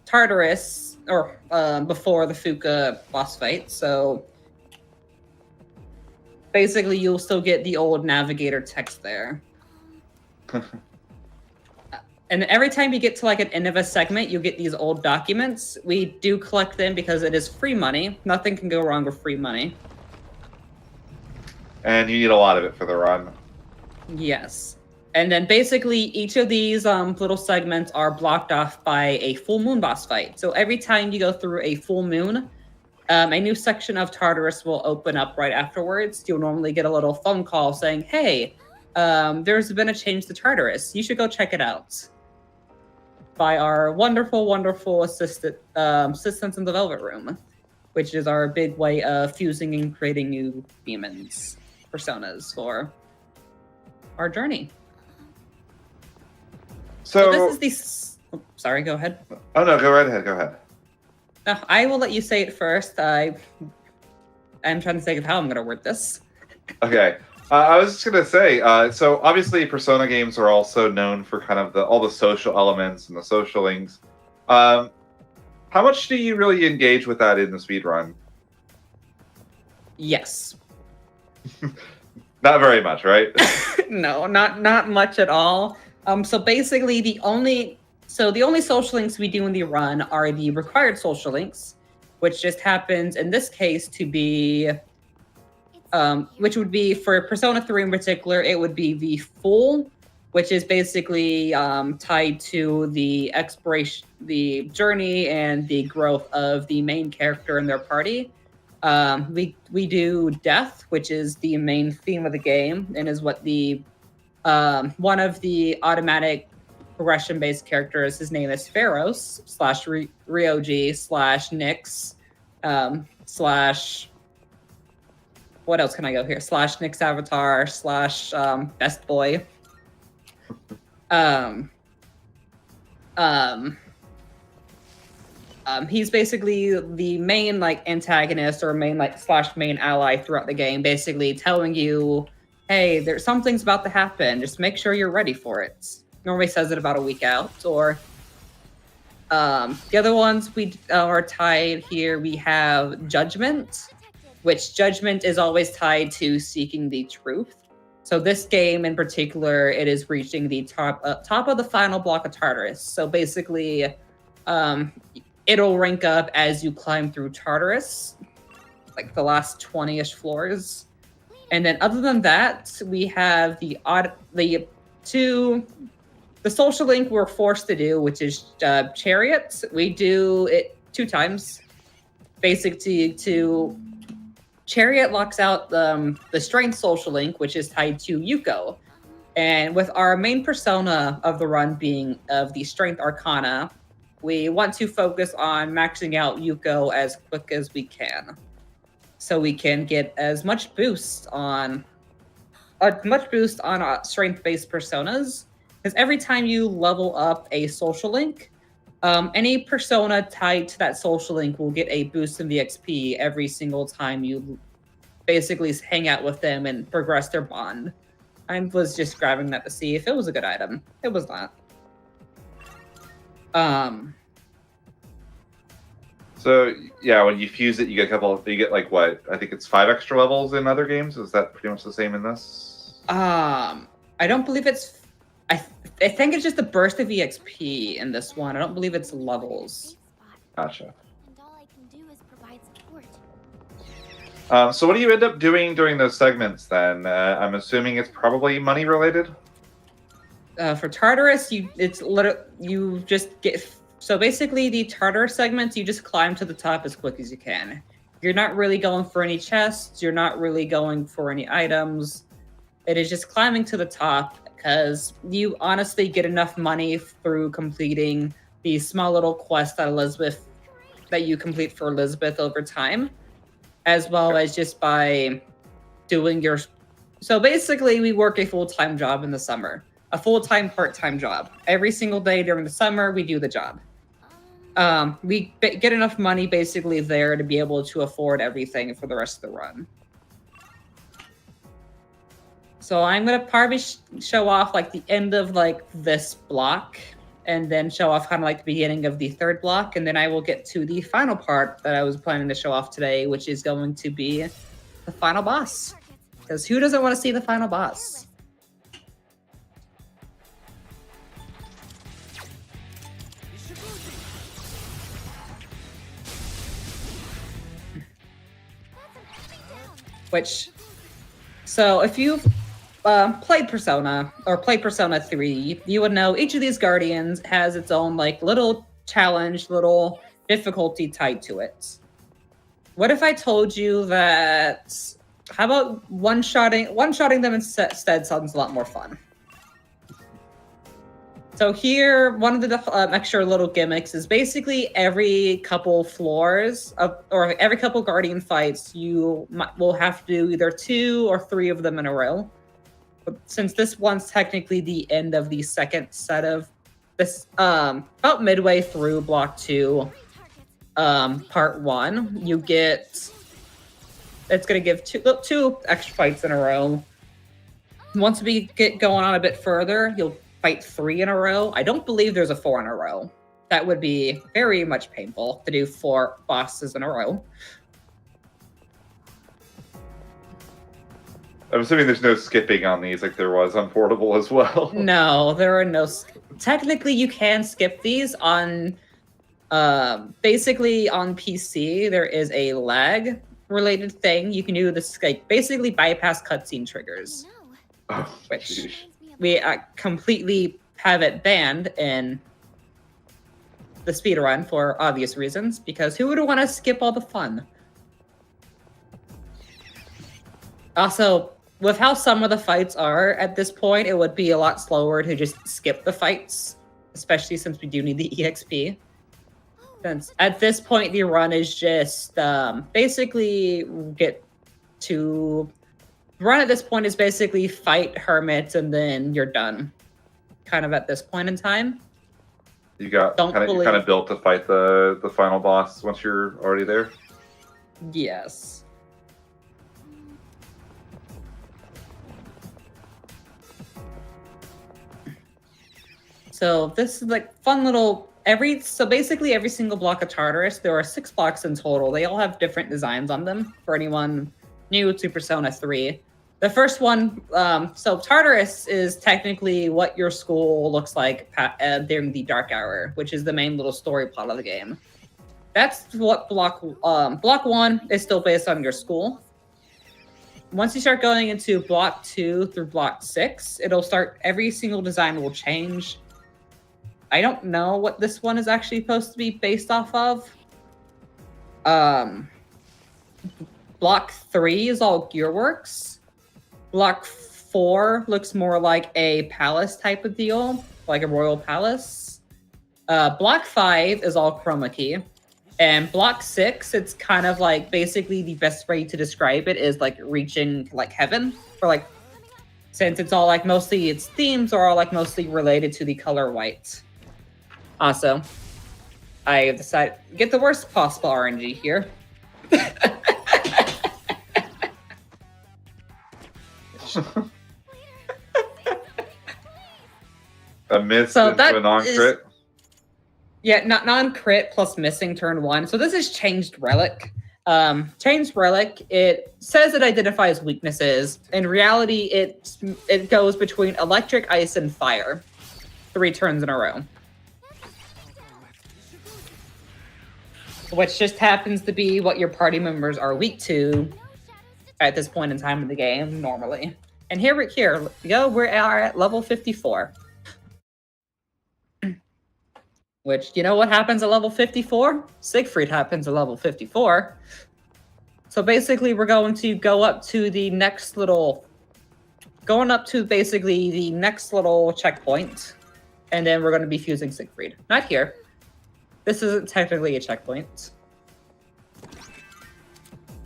Tartarus, or before the Fuka boss fight, so basically you'll still get the old navigator text there. And every time you get to like an end of a segment, you get these old documents. We do collect them because it is free money. Nothing can go wrong with free money. And you need a lot of it for the run. Yes. And then basically each of these little segments are blocked off by a full moon boss fight. So every time you go through a full moon, a new section of Tartarus will open up right afterwards. You'll normally get a little phone call saying, hey, there's been a change to Tartarus. You should go check it out. By our wonderful, wonderful assistants in the Velvet Room, which is our big way of fusing and creating new demons, personas for our journey. So this is the... sorry, go ahead. Oh, no, go right ahead. Go ahead. No, I will let you say it first. I'm trying to think of how I'm going to word this. Okay. I was just going to say, so obviously Persona games are also known for kind of all the social elements and the social links. How much do you really engage with that in the speedrun? Yes. Not very much, right? No, not much at all. So basically, the only social links we do in the run are the required social links, which just happens in this case to be, which would be for Persona 3 in particular, it would be the full, which is basically tied to the exploration, the journey, and the growth of the main character and their party. We do death, which is the main theme of the game, and is what the one of the automatic progression-based characters. His name is Pharos / Ryoji / Nyx / what else can I go here? / Nyx Avatar / Best Boy. He's basically the main antagonist or main main ally throughout the game, basically telling you, hey, there's something's about to happen. Just make sure you're ready for it. Normally says it about a week out. Or the other ones we are tied here. We have Judgment, which Judgment is always tied to seeking the truth. So this game in particular, it is reaching the top of the final block of Tartarus. So basically, it'll rank up as you climb through Tartarus, like the last 20-ish floors. And then other than that, we have the social link we're forced to do, which is Chariot. We do it 2 times. Basically, to Chariot locks out the Strength social link, which is tied to Yuko. And with our main persona of the run being of the Strength Arcana, we want to focus on maxing out Yuko as quick as we can, so we can get as much boost on strength-based personas. Because every time you level up a social link, any persona tied to that social link will get a boost in the XP every single time you basically hang out with them and progress their bond. I was just grabbing that to see if it was a good item. It was not. So yeah, when you fuse it, you get like what? I think it's 5 extra levels in other games. Is that pretty much the same in this? I don't believe it's. I think it's just a burst of EXP in this one. I don't believe it's levels. Gotcha. And all I can do is provide support. So what do you end up doing during those segments then? I'm assuming it's probably money related. For Tartarus, you just get. So basically, the Tartarus segments, you just climb to the top as quick as you can. You're not really going for any chests. You're not really going for any items. It is just climbing to the top because you honestly get enough money through completing the small little quest that you complete for Elizabeth over time, as well as just by doing your. So basically, we work a full-time job in the summer, a full-time, part-time job. Every single day during the summer, we do the job. We get enough money basically there to be able to afford everything for the rest of the run. So I'm gonna probably show off the end of this block, and then show off kind of the beginning of the 3rd block, and then I will get to the final part that I was planning to show off today, which is going to be the final boss. Because who doesn't want to see the final boss? So if you've played Persona or played Persona 3, you would know each of these guardians has its own little challenge, little difficulty tied to it. What if I told you that? How about one-shotting them instead sounds a lot more fun. So here, one of the extra little gimmicks is basically every couple floors or every couple guardian fights, you will have to do either 2 or 3 of them in a row. But since this one's technically the end of the 2nd set of this, about midway through block 2, part 1, you get. It's gonna give 2 extra fights in a row. Once we get going on a bit further, you'll fight 3 in a row. I don't believe there's a 4 in a row. That would be very much painful to do 4 bosses in a row. I'm assuming there's no skipping on these like there was on Portable as well. No, there are no. Technically, you can skip these on. Basically on PC, there is a lag related thing. You can do this, like basically bypass cutscene triggers, No. Oh, which sheesh. Reminds me of we completely have it banned in the speedrun for obvious reasons, because who would want to skip all the fun? Also, with how some of the fights are at this point, it would be a lot slower to just skip the fights, especially since we do need the EXP. Since at this point, the run is just basically get to... Run at this point is basically fight Hermit and then you're done. Kind of at this point in time. You got Don't kind of believe- built to fight the final boss once you're already there. Yes. So this is like fun little so basically every single block of Tartarus, there are 6 blocks in total. They all have different designs on them for anyone new to Persona 3. The first one, so Tartarus is technically what your school looks like during the dark hour, which is the main little story plot of the game. That's what block 1 is still based on your school. Once you start going into block 2 through block 6, it'll start, every single design will change. I don't know what this one is actually supposed to be based off of. Block 3 is all Gearworks. Block 4 looks more like a palace type of deal, like a royal palace. Block 5 is all chroma key. And block 6, it's kind of like basically the best way to describe it is like reaching like heaven, for like, since it's all like mostly its themes are all like mostly related to the color white. Also, I decided get the worst possible RNG here. A miss So into that a non-crit. Yeah, not non-crit plus missing turn 1. So this is Changed Relic. Changed Relic, it says it identifies weaknesses. In reality, it goes between electric, ice, and fire 3 turns in a row. Which just happens to be what your party members are weak to at this point in time in the game, normally. And here we go, we are at level 54. Which, you know what happens at level 54? Siegfried happens at level 54. So basically, we're going to go up to the next little... Going up to basically the next little checkpoint. And then we're going to be fusing Siegfried. Not here. This isn't technically a checkpoint.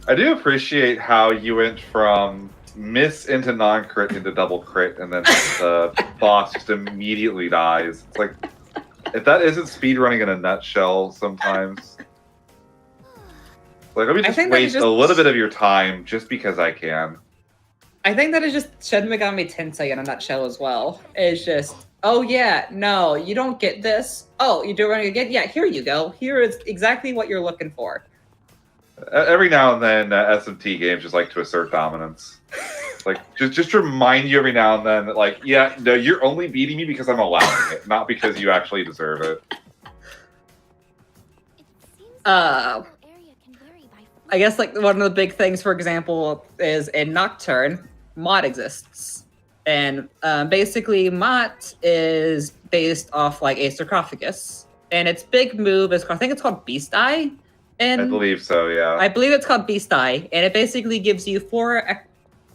I do appreciate how you went from miss into non-crit into double crit, and then the boss just immediately dies. It's like, if that isn't speedrunning in a nutshell sometimes. Like, let me I just think that waste is a little bit of your time just because I can. I think that is just Shin Megami Tensei in a nutshell as well. It's just, oh yeah, no, you don't get this. Oh, you're doing it again? Yeah, here you go. Here is exactly what you're looking for. Every now and then, SMT games just like to assert dominance. Like, just remind you every now and then that, like, yeah, no, you're only beating me because I'm allowing it, not because you actually deserve it. I guess like one of the big things, for example, is in Nocturne, Mott exists. And basically, Mott is based off like a sarcophagus. And its big move is, I think it's called Beast Eye. And I believe so, yeah. I believe it's called Beast Eye. And it basically gives you 4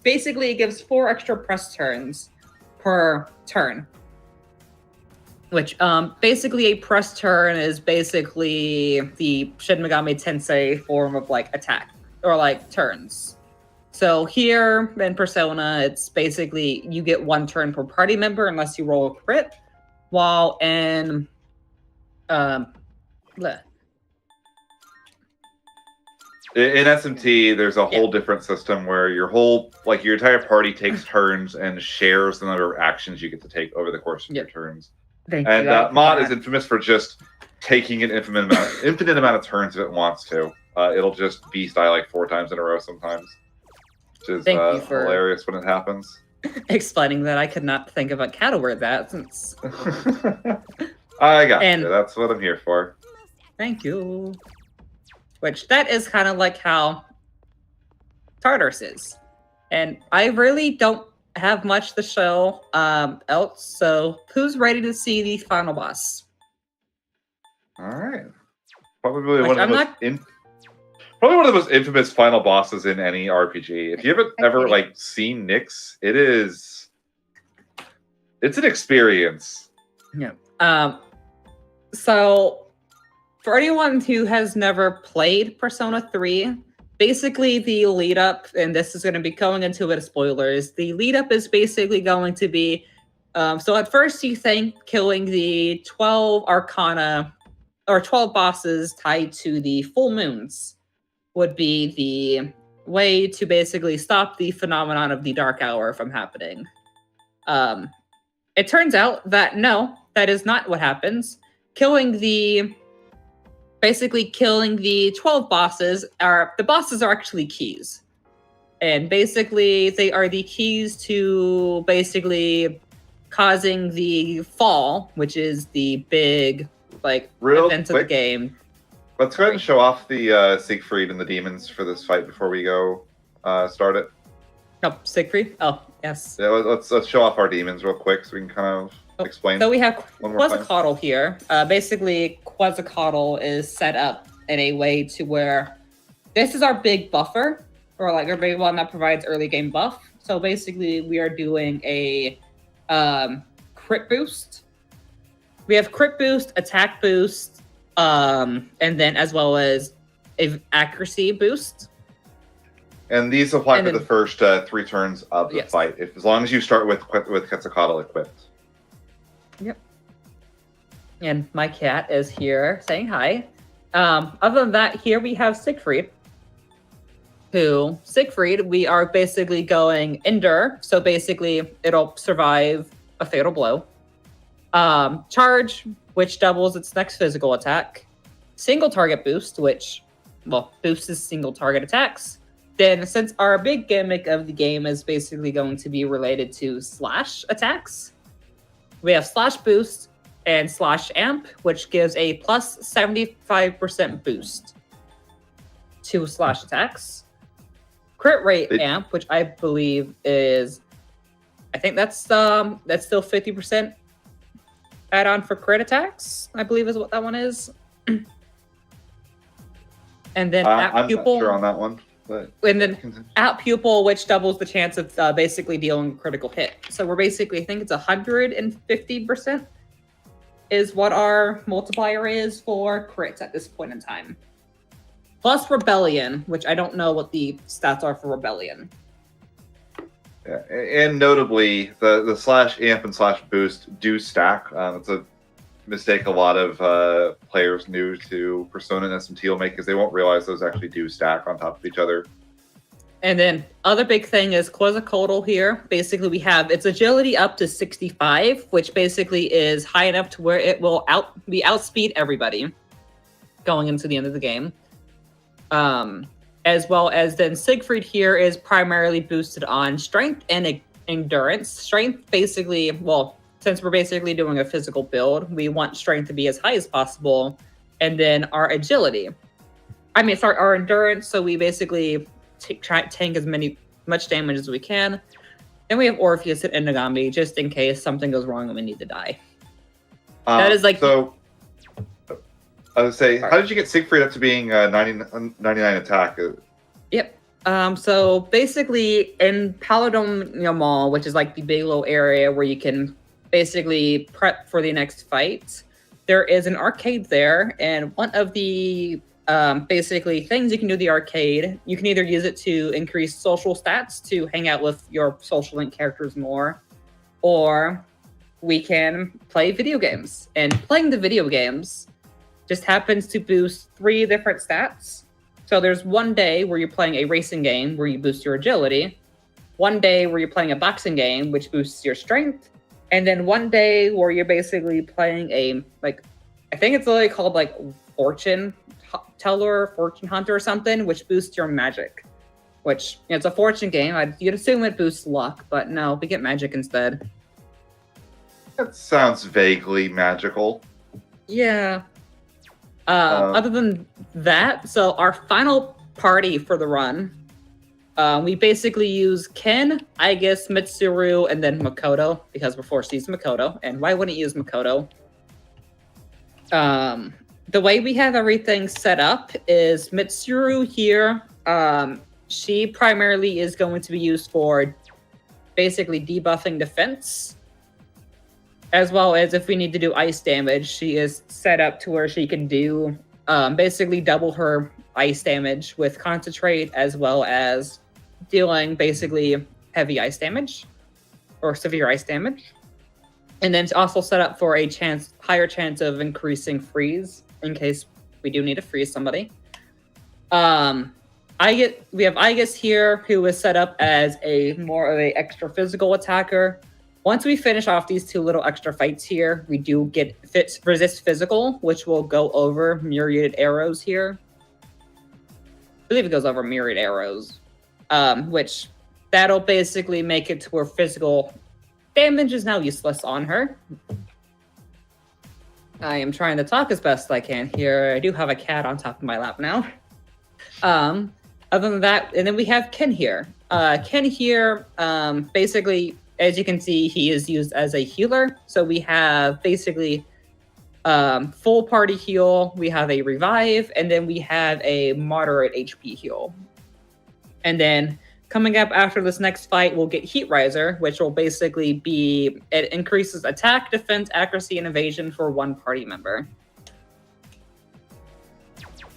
extra press turns per turn. Which, basically a press turn is basically the Shin Megami Tensei form of, like, attack. Or, like, turns. So here, in Persona, it's basically, you get 1 turn per party member unless you roll a crit. While in, In SMT, there's a whole different system where your entire party takes turns and shares the number of actions you get to take over the course of your turns. Thank And you. Mod is infamous for just taking an infinite amount of turns if it wants to. It'll just beast die like 4 times in a row sometimes. which is Thank you for- hilarious when it happens. Explaining that I could not think of a cat word that since. I got And- you. That's what I'm here for. Thank you. Which that is kind of like how Tartarus is. And I really don't have much to show else, so who's ready to see the final boss? All right. Probably Like, one of the I'm most probably one of the most infamous final bosses in any RPG. If you haven't ever like seen Nyx, it's an experience. Yeah. So for anyone who has never played Persona 3, basically the lead up, and this is going to be going into a bit of spoilers, the lead up is basically going to be so at first you think killing the 12 arcana or 12 bosses tied to the full moons would be the way to basically stop the phenomenon of the dark hour from happening. It turns out that no, that is not what happens. Basically killing the 12 bosses the bosses are actually keys. And basically they are the keys to basically causing the fall, which is the big Real event of the quick, game. let's go ahead and show off the Siegfried and the demons for this fight before we go start it. Oh, Siegfried? Oh, yes. Yeah, let's show off our demons real quick so we can kind of explain. So we have one more time. Quetzalcoatl here. Basically, Quetzalcoatl is set up in a way to where this is our big buffer, or like our big one that provides early game buff. So basically, we are doing a crit boost. We have crit boost, attack boost, and then as well as a accuracy boost. And these apply And for then- the first 3 turns of the Yes. fight, as long as you start with Quetzalcoatl equipped. Yep. And my cat is here saying hi. Other than that, here we have Siegfried. We are basically going Endure. So basically, it'll survive a fatal blow. Charge, which doubles its next physical attack. Single target boost, which, boosts single target attacks. Then, since our big gimmick of the game is basically going to be related to slash attacks, we have slash boost and slash amp, which gives a plus 75% boost to slash attacks. Crit rate amp, which I believe is, I think that's still 50% add-on for crit attacks, I believe is what that one is. And then I'm pupil, not sure on that one. But and then out pupil, which doubles the chance of basically dealing a critical hit. So we're basically, I think it's 150% is what our multiplier is for crits at this point in time. Plus Rebellion, which I don't know what the stats are for Rebellion. yeah, and notably, the slash amp and slash boost do stack. It's a mistake a lot of players new to Persona and SMT will make, because they won't realize those actually do stack on top of each other. And then other big thing is Quetzalcoatl here. Basically, we have its agility up to 65, which basically is high enough to where it will outspeed everybody going into the end of the game. As well as then Siegfried here is primarily boosted on strength and endurance. Strength basically, since we're basically doing a physical build, we want strength to be as high as possible. And then our agility. Our endurance, so we basically tank as much damage as we can. Then we have Orpheus and Inagami, just in case something goes wrong and we need to die. That is like... So, I would say, how did you get Siegfried up to being 99 attack? Yep. So basically in Paladon Mall, which is like the big little area where you can basically prep for the next fight, there is an arcade there, and one of the basically things you can do in the arcade, you can either use it to increase social stats to hang out with your social link characters more, or we can play video games. And playing the video games just happens to boost 3 different stats. So there's one day where you're playing a racing game where you boost your agility, one day where you're playing a boxing game which boosts your strength, and then one day where you're basically playing I think it's literally called fortune teller, fortune hunter or something, which boosts your magic. which it's a fortune game. You'd assume it boosts luck, but no, we get magic instead. That sounds vaguely magical. Yeah. Other than that, so our final party for the run, we basically use Ken, Aigis, Mitsuru, and then Makoto, because we're forced to use Makoto. And why wouldn't you use Makoto? The way we have everything set up is Mitsuru here. She primarily is going to be used for basically debuffing defense, as well as if we need to do ice damage. She is set up to where she can do basically double her ice damage with concentrate, as well as dealing basically heavy ice damage or severe ice damage. And then it's also set up for a higher chance of increasing freeze in case we do need to freeze somebody. We have Aigis here, who is set up as more of a extra physical attacker. Once we finish off these two little extra fights here, we do get resist physical, which will go over myriad arrows here. I believe it goes over myriad arrows, which that'll basically make it to where physical damage is now useless on her. I am trying to talk as best I can here. I do have a cat on top of my lap now. Other than that, and then we have Ken here. Ken here, basically, as you can see, he is used as a healer. So we have basically full party heal, we have a revive, and then we have a moderate HP heal. And then coming up after this next fight, we'll get Heat Riser, which will basically be, it increases attack, defense, accuracy, and evasion for one party member.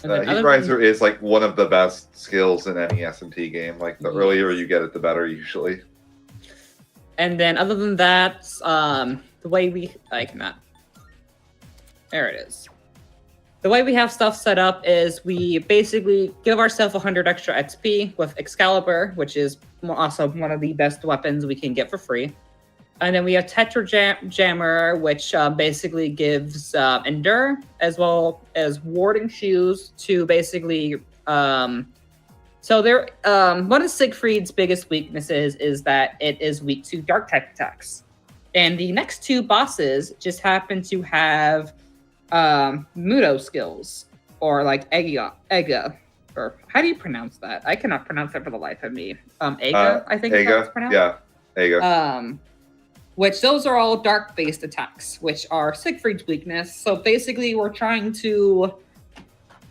Heat Riser is like one of the best skills in any S&T game. Like the earlier you get it, the better usually. And then other than that, the way we there it is. The way we have stuff set up is we basically give ourselves 100 extra XP with Excalibur, which is also one of the best weapons we can get for free. And then we have Tetra Jammer, which basically gives Endure, as well as Warding Shoes to basically... So there, one of Siegfried's biggest weaknesses is that it is weak to dark type attacks. And the next two bosses just happen to have Mudo skills, or like Ega, or how do you pronounce that? I cannot pronounce that for the life of me. Ega, I think Ega, it's pronounced. yeah, Ega. Which those are all dark-based attacks, which are Siegfried's weakness. So basically, we're trying to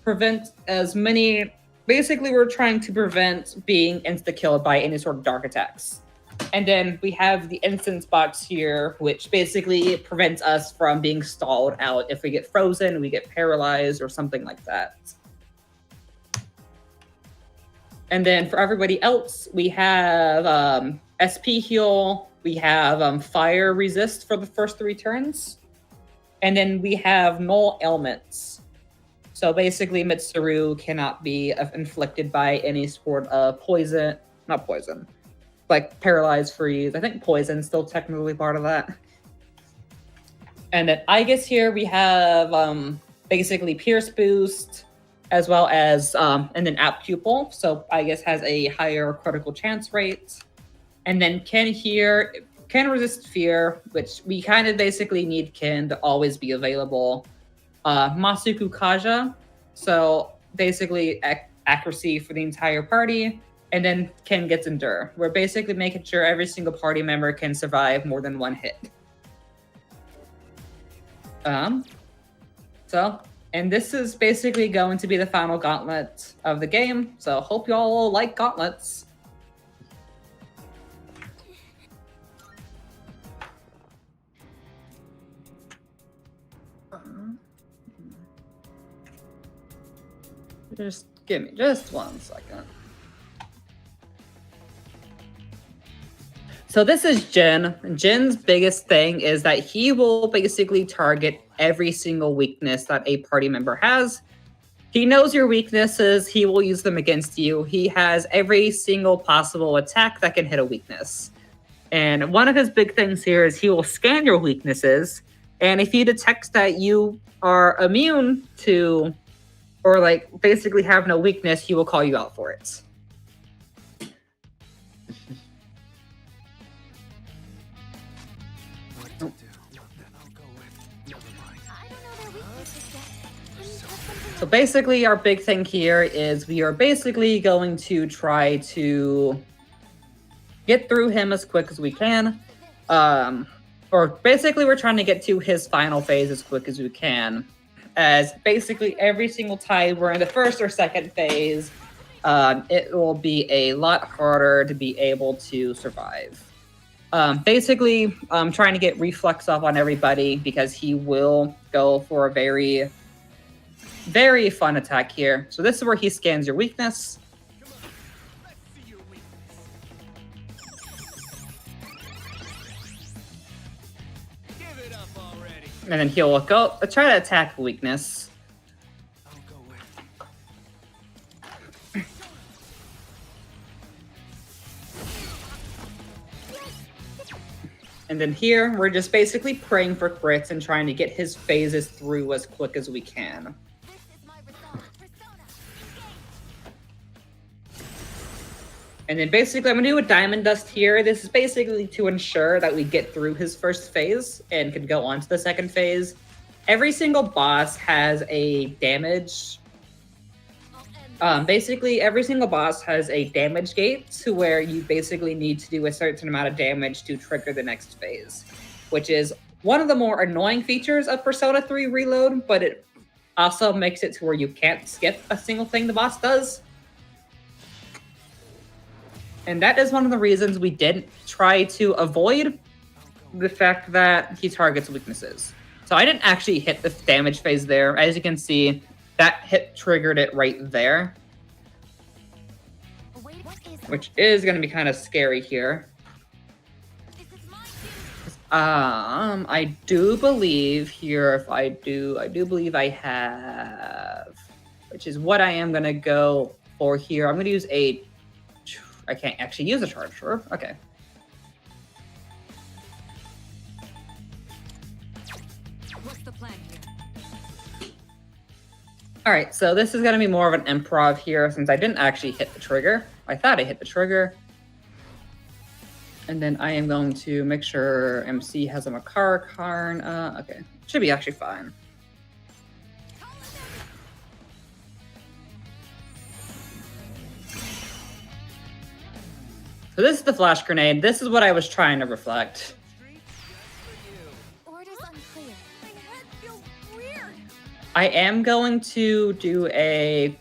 prevent as many. Basically, we're trying to prevent being insta-killed by any sort of dark attacks. And then we have the instance box here, which basically prevents us from being stalled out if we get frozen, we get paralyzed, or something like that. And then for everybody else, we have SP heal, we have fire resist for the first 3 turns, and then we have null ailments. So basically, Mitsuru cannot be inflicted by any sort of like paralyzed, freeze. I think poison's still technically part of that. And then Aigis here, we have basically Pierce Boost, as well as, and then App Pupil. So Aigis has a higher critical chance rate. And then Ken here, can resist fear, which we kind of basically need Ken to always be available. Masuku Kaja, so basically accuracy for the entire party, and then Ken gets Endure. We're basically making sure every single party member can survive more than 1 hit. And this is basically going to be the final gauntlet of the game, so hope y'all like gauntlets. Just give me just 1 second. So this is Jin. Jin's biggest thing is that he will basically target every single weakness that a party member has. He knows your weaknesses, he will use them against you. He has every single possible attack that can hit a weakness. And one of his big things here is he will scan your weaknesses, and if he detects that you are immune to, or like basically have no weakness, he will call you out for it. What to do? I'll go with. Never mind. I don't know their weaknesses yet. Can you put something So basically, our big thing here is we are basically going to try to get through him as quick as we can. Or basically, we're trying to get to his final phase as quick as we can. As basically every single time we're in the first or second phase, it will be a lot harder to be able to survive. Basically, I'm trying to get reflex off on everybody because he will go for a very, very fun attack here. So this is where he scans your weakness. Let's see your weakness. Give it up already. And then he'll go try to attack weakness. I'll go with. And then here, we're just basically praying for crits and trying to get his phases through as quick as we can. This is my resolve. Persona. And then basically, I'm going to do a Diamond Dust here. This is basically to ensure that we get through his first phase and can go on to the second phase. Every single boss has a damage. I'll end Basically, every single boss has a damage gate to where you basically need to do a certain amount of damage to trigger the next phase, which is one of the more annoying features of Persona 3 Reload, but it also makes it to where you can't skip a single thing the boss does. And that is one of the reasons we didn't try to avoid the fact that he targets weaknesses. So I didn't actually hit the damage phase there. As you can see, that hit triggered it right there, Wait, what is it? which is going to be kind of scary here. This is my duty. I do believe here, if I do believe I have, which is what I am going to go for here. I'm going to use I can't actually use a charger. Okay. What's the plan here? All right, so this is going to be more of an improv here since I didn't actually hit the trigger. I thought I hit the trigger. And then I am going to make sure MC has a Makara Karn. Okay, should be actually fine. So this is the flash grenade. This is what I was trying to reflect. Order's unclear. My head feels weird. I am going to do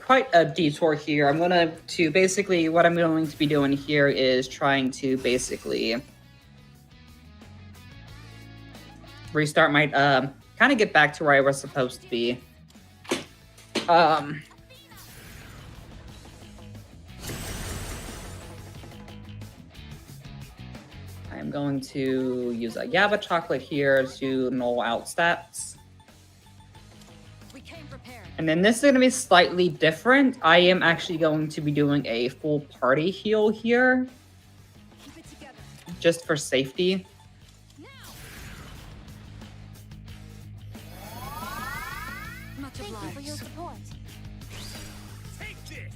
quite a detour here. I'm going to basically, what I'm going to be doing here is trying to basically restart my, kind of get back to where I was supposed to be. I'm going to use a Yaba chocolate here to null out stats. We came prepared. And then this is going to be slightly different. I am actually going to be doing a full party heal here, Keep it together. just for safety. Now. Much obliged. Thank you for your support. Take this.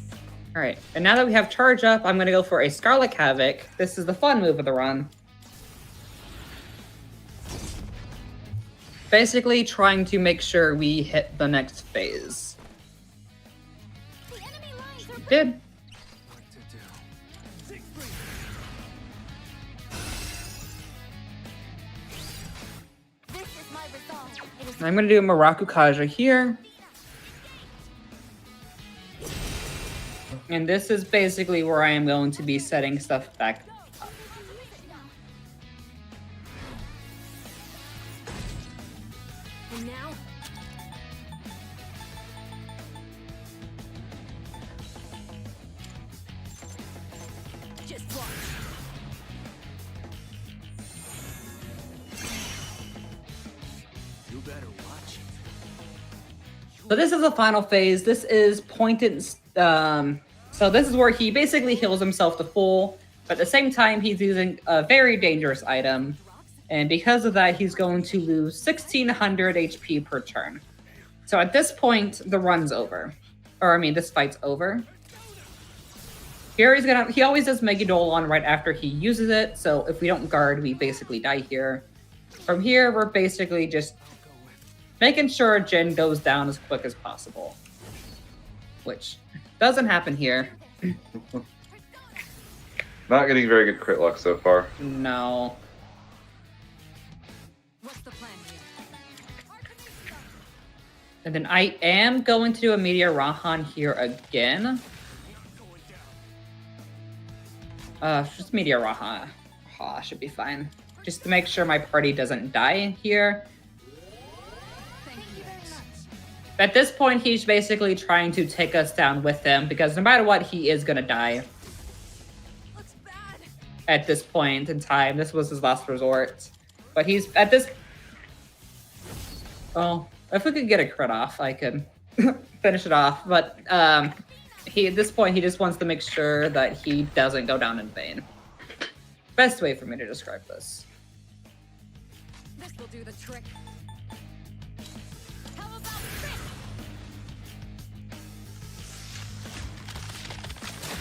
All right, and now that we have charge up, I'm going to go for a Scarlet Havoc. This is the fun move of the run. Basically trying to make sure we hit the next phase. The enemy lines are Did. What to do? Six free. This is my resolve. It is And I'm going to do a Maraku Kaja here. And this is basically where I am going to be setting stuff back. And now. Just watch. You better watch it. So this is the final phase. This is pointed. So this is where he basically heals himself to full, but at the same time he's using a very dangerous item, and because of that he's going to lose 1600 HP per turn. So at this point the run's over, or I mean this fight's over. Here he always does Megadolon right after he uses it, so if we don't guard, we basically die here. From here, we're basically just making sure Jin goes down as quick as possible. Which doesn't happen here. Not getting very good crit luck so far. No. What's the plan here? And then I am going to do a Meteor Rahan here again. Just Meteor Rahan. Oh, should be fine. Just to make sure my party doesn't die here. Thank you. At this point, he's basically trying to take us down with him, because no matter what, he is gonna die. Looks bad. At this point in time, this was his last resort. But he's at this... Oh, if we could get a crit off, I could finish it off. But at this point, he just wants to make sure that he doesn't go down in vain. Best way for me to describe this. This will do the trick. How about this?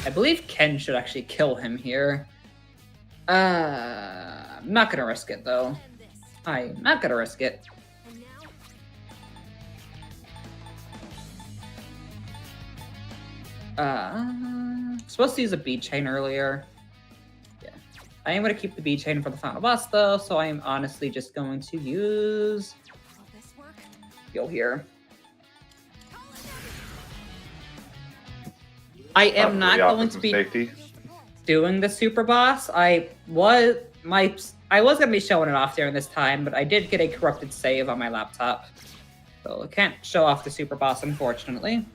I believe Ken should actually kill him here. I'm not gonna risk it, though. And this. I'm not gonna risk it. And now, Supposed to use a bead chain earlier. Yeah. I am going to keep the bead chain for the final boss, though, so I am honestly just going to use will this work? heal here. Call it heavy. I am not The going optics to of be safety. doing the super boss. I was going to be showing it off during this time, but I did get a corrupted save on my laptop. So I can't show off the super boss, unfortunately.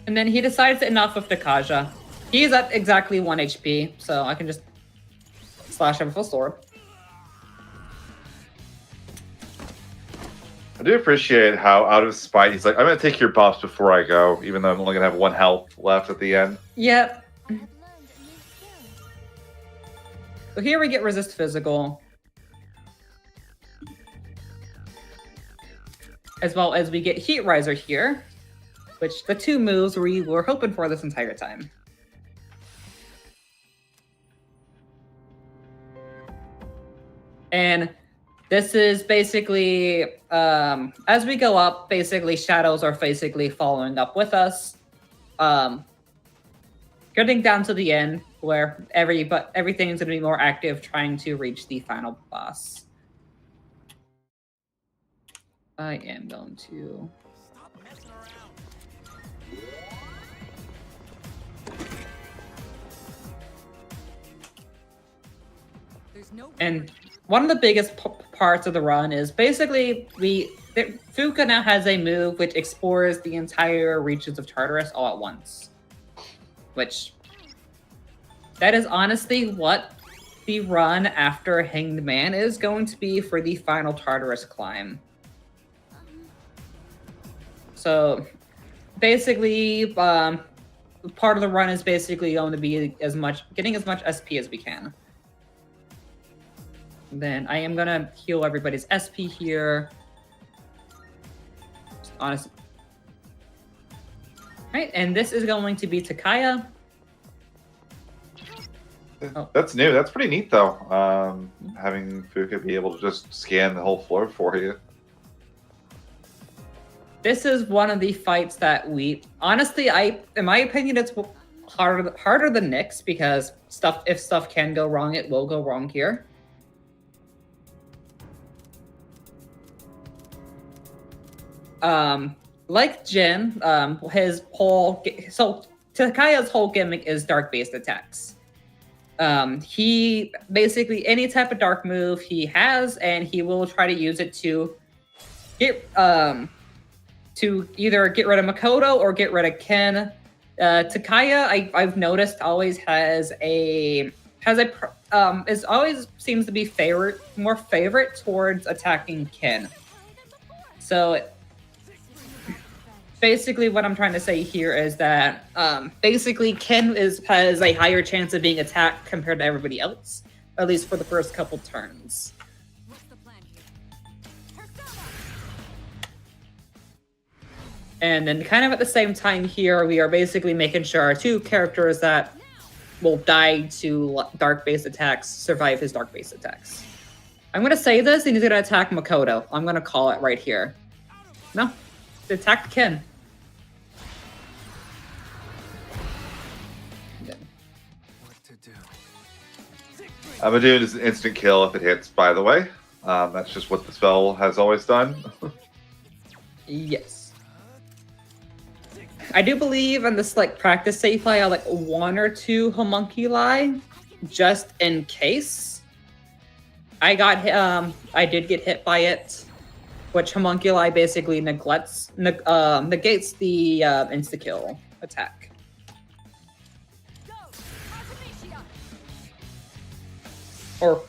And then he decides to enough of Dakaja. He's at exactly 1 HP, so I can just slash him with a sword. I do appreciate how out of spite he's like, I'm going to take your buffs before I go, even though I'm only going to have 1 health left at the end. Yep. I have learned a new skill. So here we get resist physical. As well as we get Heat Riser here, which the 2 moves we were hoping for this entire time. And this is basically, as we go up, basically shadows are basically following up with us. Getting down to the end where everything's going to be more active trying to reach the final boss. I am going to... There's no And one of the biggest parts of the run is basically Fuka now has a move which explores the entire reaches of Tartarus all at once. Which, that is honestly what the run after Hanged Man is going to be for the final Tartarus climb. So, basically, part of the run is basically going to be getting as much SP as we can. Then I am gonna heal everybody's SP here. Just honestly. Alright, and this is going to be Takaya. Oh. That's new. That's pretty neat, though. Having Fuka be able to just scan the whole floor for you. This is one of the fights that honestly, in my opinion, it's harder than Nyx, because if stuff can go wrong, it will go wrong here. Like Jin, Takaya's whole gimmick is dark-based attacks. He basically, any type of dark move he has, and he will try to use it to either get rid of Makoto or get rid of Ken. Takaya, I've noticed, always always seems to be more favorite towards attacking Ken. So basically what I'm trying to say here is that basically Ken has a higher chance of being attacked compared to everybody else, at least for the first couple turns. What's the plan here? And then kind of at the same time here, we are basically making sure our two characters that will die to dark-based attacks survive his dark-based attacks. I'm going to say this, and he's going to attack Makoto. I'm going to call it right here. No, he attacked Ken. What to do? Amadoon is an instant kill if it hits, by the way. That's just what the spell has always done. Yes. I do believe in this like practice save play, I like 1 or 2 homunculi just in case. I did get hit by it, which homunculi basically negates the insta kill attack. Go! Artemisia! Or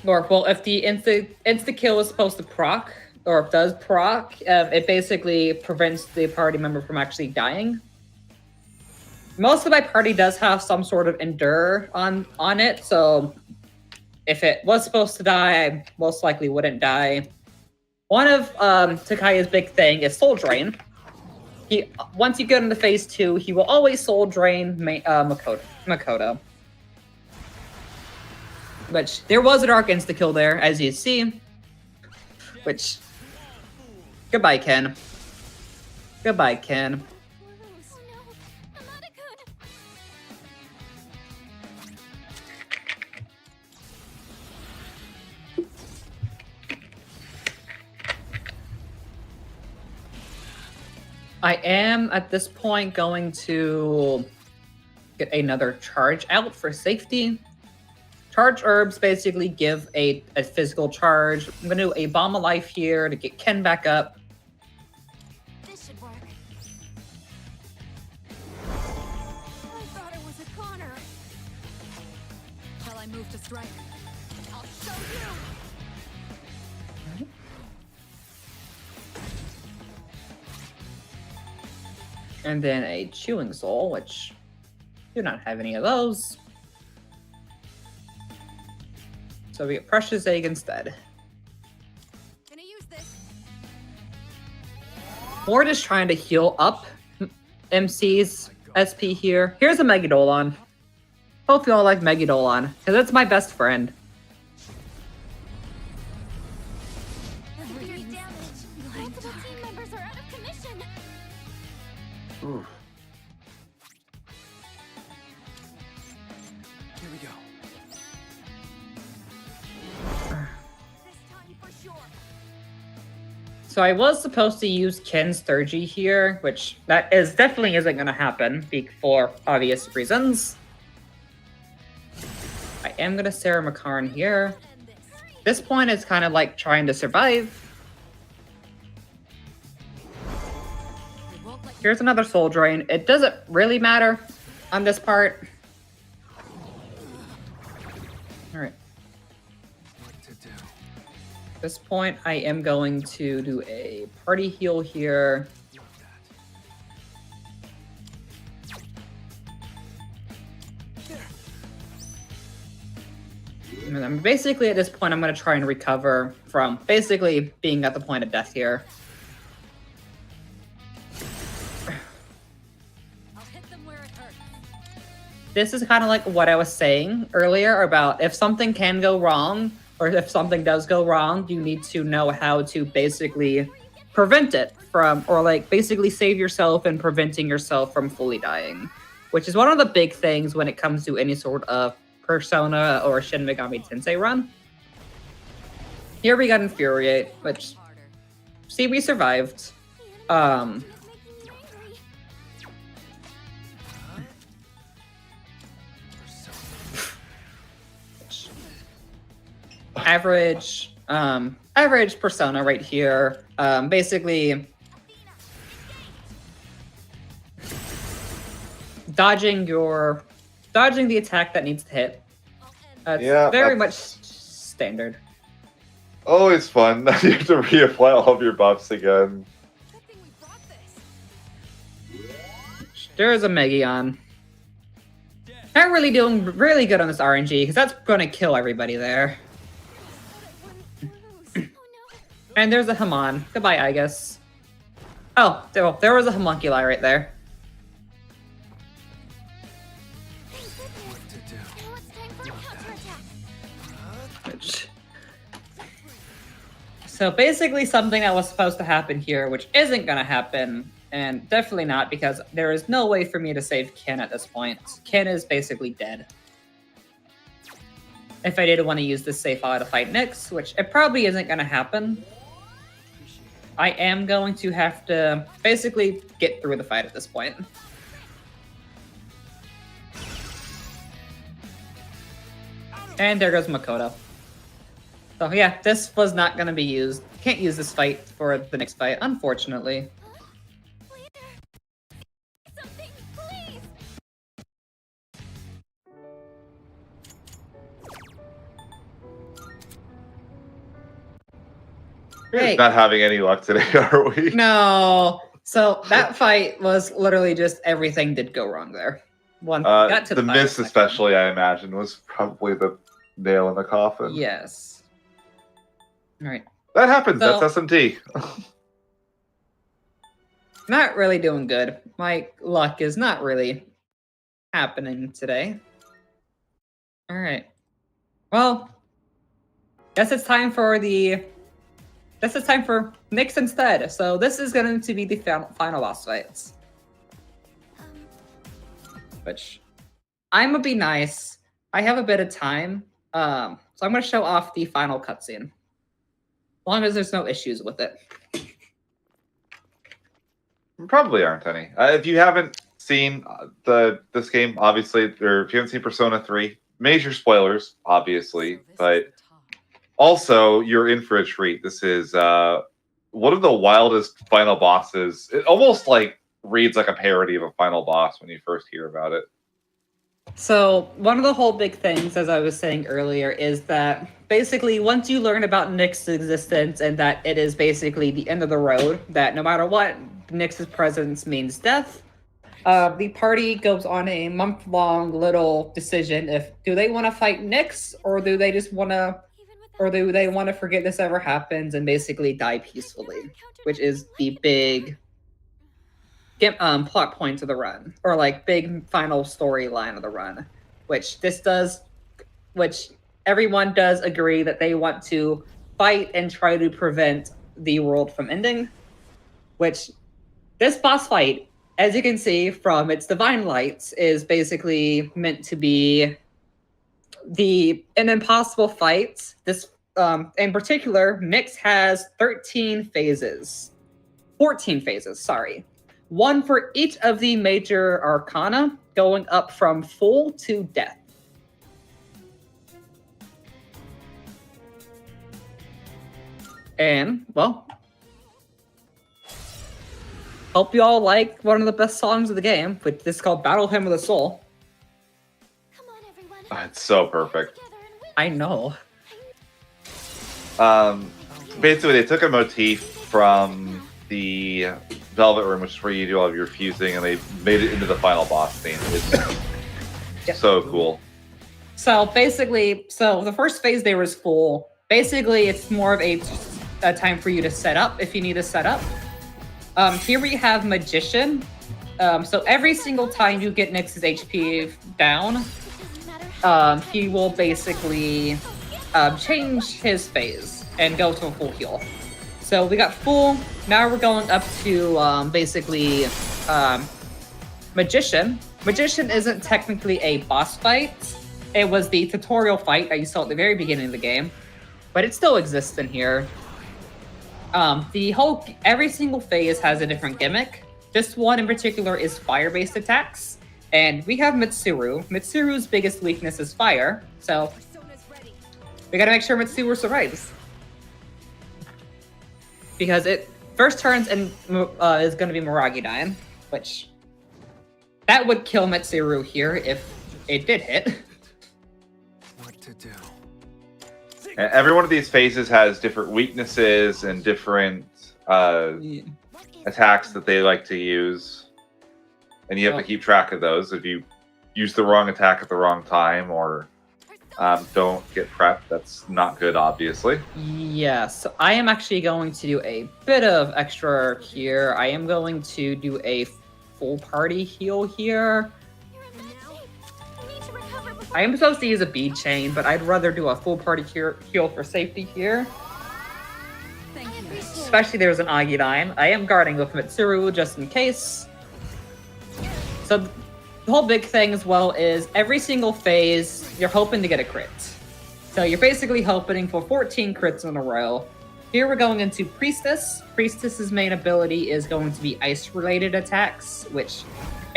well, if the insta kill is supposed to proc, or if it does proc, it basically prevents the party member from actually dying. Most of my party does have some sort of endure on it, so if it was supposed to die, I most likely wouldn't die. One of Takaya's big thing is soul drain. Once you get into phase 2, he will always soul drain Makoto. Which there was a dark insta kill there, as you see. Which goodbye, Ken. Goodbye, Ken. Oh no! Amada-kun! I am at this point going to get another charge out for safety. Charge herbs basically give a physical charge. I'm going to do a bomb of life here to get Ken back up. This should work. I thought it was a Connor. Shall I move to strike? I'll show you! And then a chewing soul, which do not have any of those. So we get Precious Egg instead. Gonna use this. We're just trying to heal up MC's SP here. Here's a Megadolon. Hope you all like Megadolon, because it's my best friend. Severe damage. Multiple team members are out of commission. Here we go. This time for sure. So I was supposed to use Ken's Sturgy here, which definitely isn't going to happen for obvious reasons. I am going to Sarah McCarn here. End this. This point is kind of like trying to survive. I won't let you. Here's another soul drain. It doesn't really matter on this part. Alright. What to do? At this point, I am going to do a party heal here. Love that. And then basically, at this point, I'm going to try and recover from basically being at the point of death here. I'll hit them where it hurts. This is kind of like what I was saying earlier about if something can go wrong, or if something does go wrong, you need to know how to basically prevent it from, or like basically save yourself and preventing yourself from fully dying, which is one of the big things when it comes to any sort of Persona or Shin Megami Tensei run. Here we got Infuriate, which, Harder. see, we survived. It's making me angry. Average Persona right here. Basically dodging the attack that needs to hit. I'll end Yeah, Very much that's standard. always fun. You have to reapply all of your buffs again. Good thing we brought this. There's a Megion. Not really doing really good on this RNG, because that's going to kill everybody there. I wouldn't lose. Oh no. And there's a Hamon. Goodbye, I guess. Oh, there was a homunculi right there. What to do? Now it's time for a counterattack. Which... So basically something that was supposed to happen here, which isn't going to happen, and definitely not because there is no way for me to save Ken at this point. Ken is basically dead. If I did want to use this safe file to fight Nyx, which it probably isn't going to happen, I am going to have to basically get through the fight at this point. And there goes Makoto. So yeah, this was not going to be used. Can't use this fight for the next fight, unfortunately. Something, please. We're Hey. not having any luck today, are we? No. So that fight was literally just everything did go wrong there. Got to The final miss, second. especially, I imagine, was probably the nail in the coffin. Yes. All right. That happens. So- That's SMT. Not really doing good. My luck is not really happening today. All right. Well, guess it's time for Nyx instead. So this is going to be the final boss fights, which I'm gonna be nice. I have a bit of time, so I'm gonna show off the final cutscene, as long as there's no issues with it. Probably aren't any. If you haven't seen this game, obviously, or if you haven't seen Persona 3, major spoilers, obviously, but also you're in for a treat. This is one of the wildest final bosses. It almost like reads like a parody of a final boss when you first hear about it. So one of the whole big things, as I was saying earlier, is that basically once you learn about Nyx's existence and that it is basically the end of the road, that no matter what, Nyx's presence means death, the party goes on a month-long little decision if do they want to fight Nyx or do they just want to, or do they want to forget this ever happens and basically die peacefully, which is the big plot point of the run, or like big final storyline of the run, which everyone does agree that they want to fight and try to prevent the world from ending. Which this boss fight, as you can see from its divine lights, is basically meant to be an impossible fight. This in particular, Nyx has 14 phases, sorry. One for each of the major arcana, going up from full to death. And, well, hope you all like one of the best songs of the game, which is called Battle Hymn of the Soul. Come on, everyone. It's so perfect. Together and win. I know. Basically, they took a motif from the Velvet Room, which is where you do all of your fusing, and they made it into the final boss scene. It's Yeah. so cool. So basically, the first phase there was full. Basically, it's more of a time for you to set up if you need to set up. Here we have Magician. So every single time you get Nyx's HP down, It doesn't matter how he will basically change his phase and go to a full heal. So we got full. Now we're going up to basically Magician. Magician isn't technically a boss fight. It was the tutorial fight that you saw at the very beginning of the game, but it still exists in here. Every single phase has a different gimmick. This one in particular is fire-based attacks, and we have Mitsuru. Mitsuru's biggest weakness is fire, so we gotta make sure Mitsuru survives. Because it first turns and is gonna be Miragi dying, which that would kill Mitsuru here if it did hit. What to do? And every one of these phases has different weaknesses and different attacks that they like to use. And you have to keep track of those if you use the wrong attack at the wrong time, or Don't get prepped. That's not good, obviously. Yeah, so I am actually going to do a bit of extra here. I am going to do a full party heal here. You're in bad shape. We need to recover before I am supposed to use a bead chain, but I'd rather do a full party heal for safety here. Thank you. Especially there's an Agidine. I am guarding with Mitsuru just in case. So the whole big thing as well is every single phase, you're hoping to get a crit. So you're basically hoping for 14 crits in a row. Here we're going into Priestess. Priestess's main ability is going to be ice-related attacks, which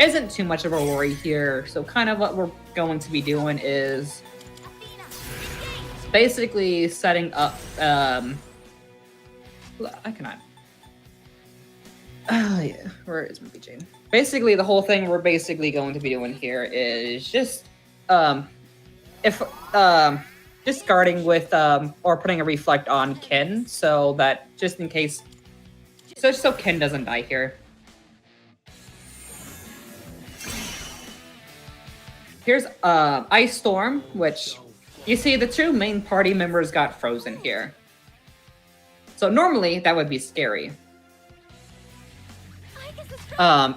isn't too much of a worry here. So kind of what we're going to be doing is basically setting up... I cannot... Oh, yeah. Where is my chain? Basically, the whole thing we're basically going to be doing here is just... just guarding with, or putting a reflect on Ken, so that just in case... So Ken doesn't die here. Here's Ice Storm, which you see the two main party members got frozen here. So normally that would be scary.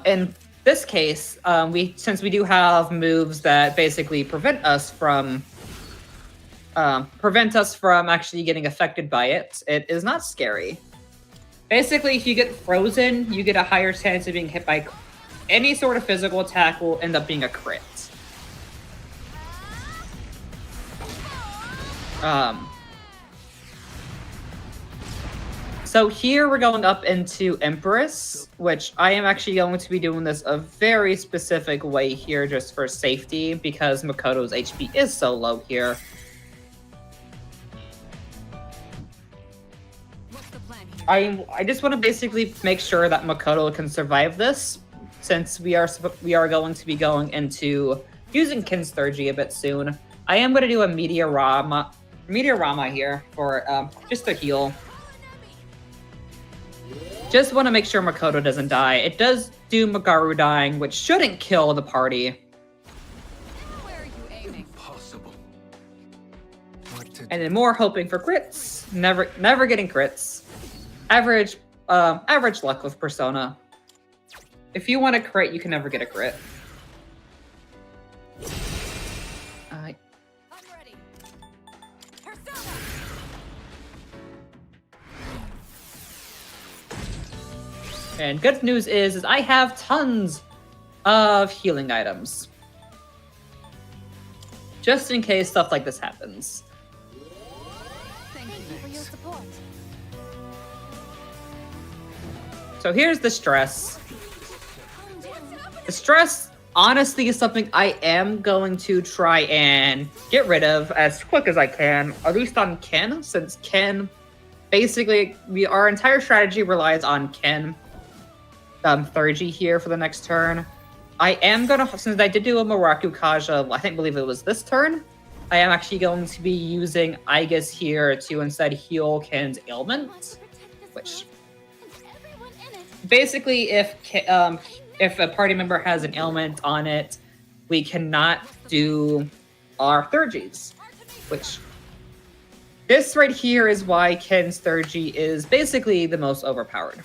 In this case, since we do have moves that basically prevent us from actually getting affected by it, it is not scary. Basically, if you get frozen, you get a higher chance of being hit by any sort of physical attack will end up being a crit. So here we're going up into Empress, which I am actually going to be doing this a very specific way here just for safety because Makoto's HP is so low here. What's the plan here? I just want to basically make sure that Makoto can survive this, since we are going to be going into using Ken's Thurgy a bit soon. I am going to do a Meteorama here for just a heal. Just want to make sure Makoto doesn't die. It does do Magaru dying, which shouldn't kill the party. Where are you aiming? Impossible. What to And then more hoping for crits. Never getting crits. Average luck with Persona. If you want a crit, you can never get a crit. I'm ready. Persona! And good news is I have tons of healing items. Just in case stuff like this happens. Thank you for your support. So here's the stress. Calm down. The stress, honestly, is something I am going to try and get rid of as quick as I can, at least on Ken, since Ken, basically, our entire strategy relies on Ken. Thurgy here for the next turn. I am gonna, since I did do a Muraku Kaja, believe it was this turn, I am actually going to be using Igus here to instead heal Ken's ailment, which basically if a party member has an ailment on it, we cannot do our Thurgies, which this right here is why Ken's Thurgy is basically the most overpowered.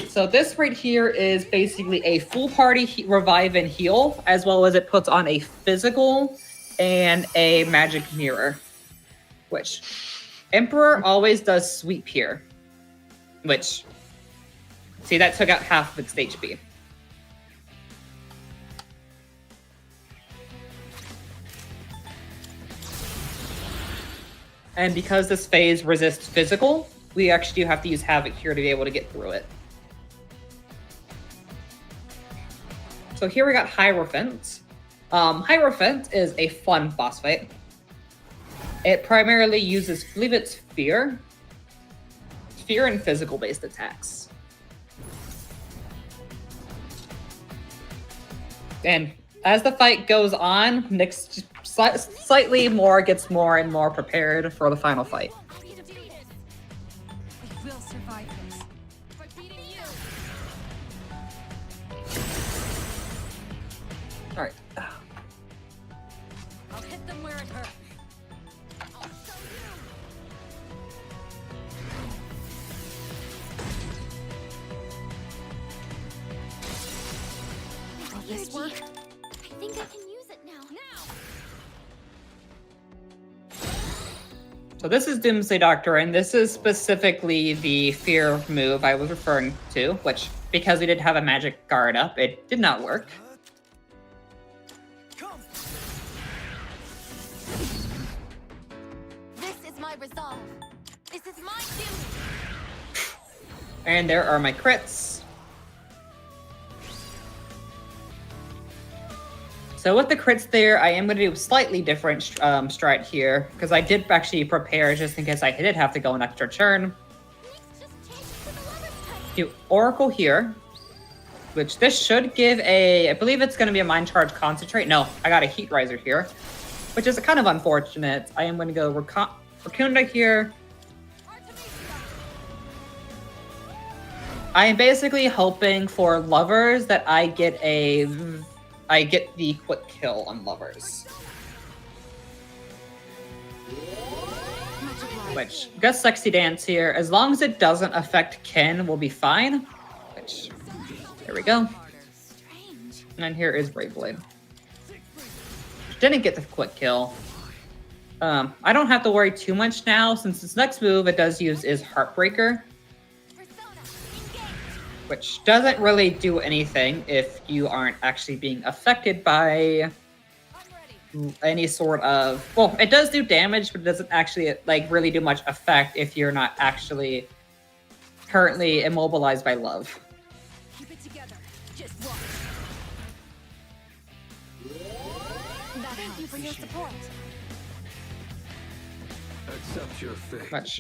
So this right here is basically a full party revive and heal, as well as it puts on a physical and a magic mirror, which Emperor always does sweep here, which, see, that took out half of its HP. And because this phase resists physical, we actually do have to use Havoc here to be able to get through it. So here we got Hierophant. Hierophant is a fun boss fight. It primarily uses, I believe it's Fear and physical-based attacks. And as the fight goes on, Nyx slightly more gets more and more prepared for the final fight. Be defeated. We will survive this. By beating you. Alright. this work? I think I can use it now. So this is Doomsday Doctor, and this is specifically the fear move I was referring to, which, because we did have a magic guard up, it did not work. This is my resolve. This is my doom. And there are my crits. So with the crits there, I am going to do a slightly different strat here, because I did actually prepare just in case I did have to go an extra turn. Next, just change it to the lover's type. Do Oracle here, which this should give a, I believe it's going to be a Mind Charge Concentrate. No, I got a Heat Riser here, which is kind of unfortunate. I am going to go Raccoonda here. I am basically hoping for lovers that I get the quick kill on lovers. Which, Gus Sexy Dance here, as long as it doesn't affect Ken, we'll be fine. Which, there we go. Strange. And here is Brave Blade. Didn't get the quick kill. I don't have to worry too much now, since this next move it does use is Heartbreaker, Persona, engage. which doesn't really do anything if you aren't actually being affected by I'm ready. any sort of, well, it does do damage, but it doesn't actually like really do much effect if you're not actually currently immobilized by love. Keep it together. Just watch. Thank you for your support. Accept your fate. Which,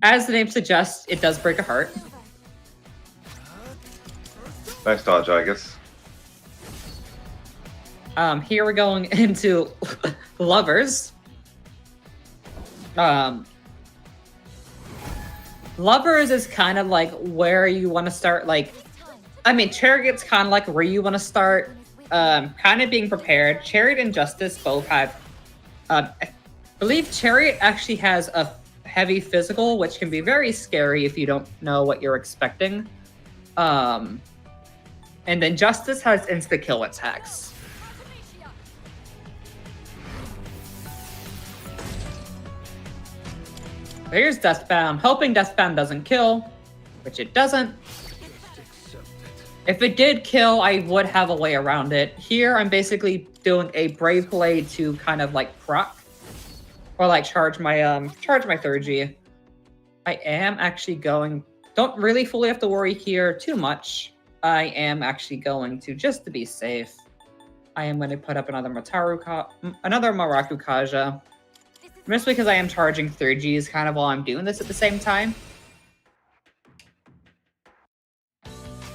as the name suggests, it does break a heart. Nice dodge, I guess. Here we're going into lovers. Lovers is kind of like where you want to start. Like, I mean, Chariot's kind of like where you want to start. Kind of being prepared. Chariot and Justice both have. I believe Chariot actually has a heavy physical, which can be very scary if you don't know what you're expecting. And then Justice has insta kill attacks. Here's Deathbound, hoping Deathbound doesn't kill, which it doesn't. Accept it. If it did kill, I would have a way around it. Here, I'm basically doing a Brave Blade to kind of like proc, or like charge my third G. I am actually going. Don't really fully have to worry here too much. I am actually going to, just to be safe, I am going to put up another Maraku Kaja. Just because I am charging 3Gs kind of while I'm doing this at the same time.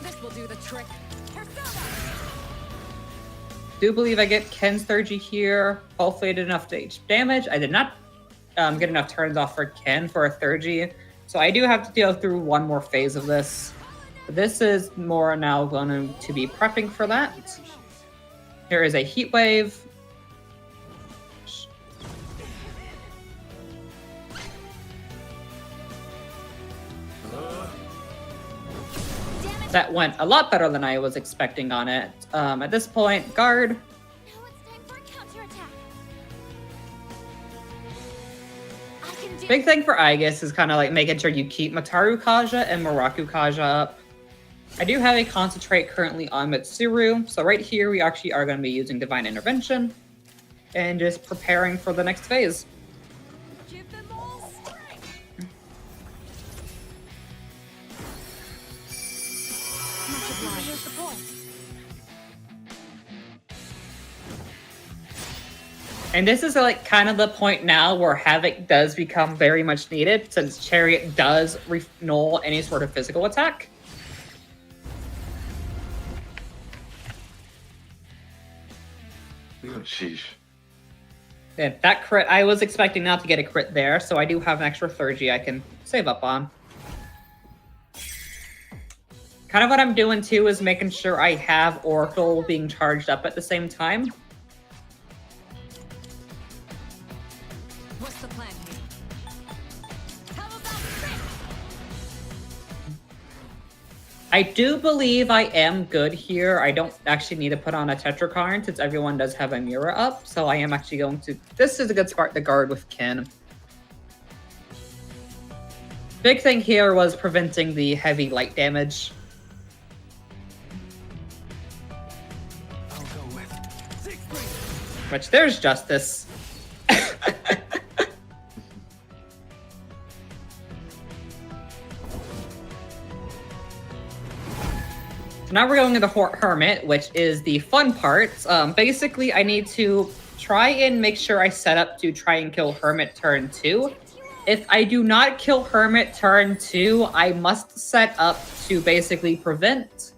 This will do the trick. Persona. Do believe I get Ken's 3G here. Hopefully I did enough damage. I did not get enough turns off for Ken for a 3G. So I do have to go through one more phase of this. This is more now going to be prepping for that. Here is a Heat Wave. That went a lot better than I was expecting on it. At this point, guard. Now it's time for a counterattack. I can do Big thing for Aegis is kind of like making sure you keep Mataru Kaja and Maraku Kaja up. I do have a concentrate currently on Mitsuru, so right here we actually are going to be using Divine Intervention and just preparing for the next phase. give them all strength. Much obliged. Your support. And this is like kind of the point now where Havoc does become very much needed, since Chariot does null any sort of physical attack. Oh, sheesh. And that crit, I was expecting not to get a crit there, so I do have an extra 3G I can save up on. Kind of what I'm doing too is making sure I have Oracle being charged up at the same time. What's the plan here? How about this? I do believe I am good here. I don't actually need to put on a Tetrakarn since everyone does have a mirror up. So I am actually going to... This is a good spot to guard with Kin. Big thing here was preventing the heavy light damage. I'll go with 6-3. Which, there's Justice. So now we're going into Hermit, which is the fun part. Basically, I need to try and make sure I set up to try and kill Hermit turn 2. If I do not kill Hermit turn 2, I must set up to basically prevent...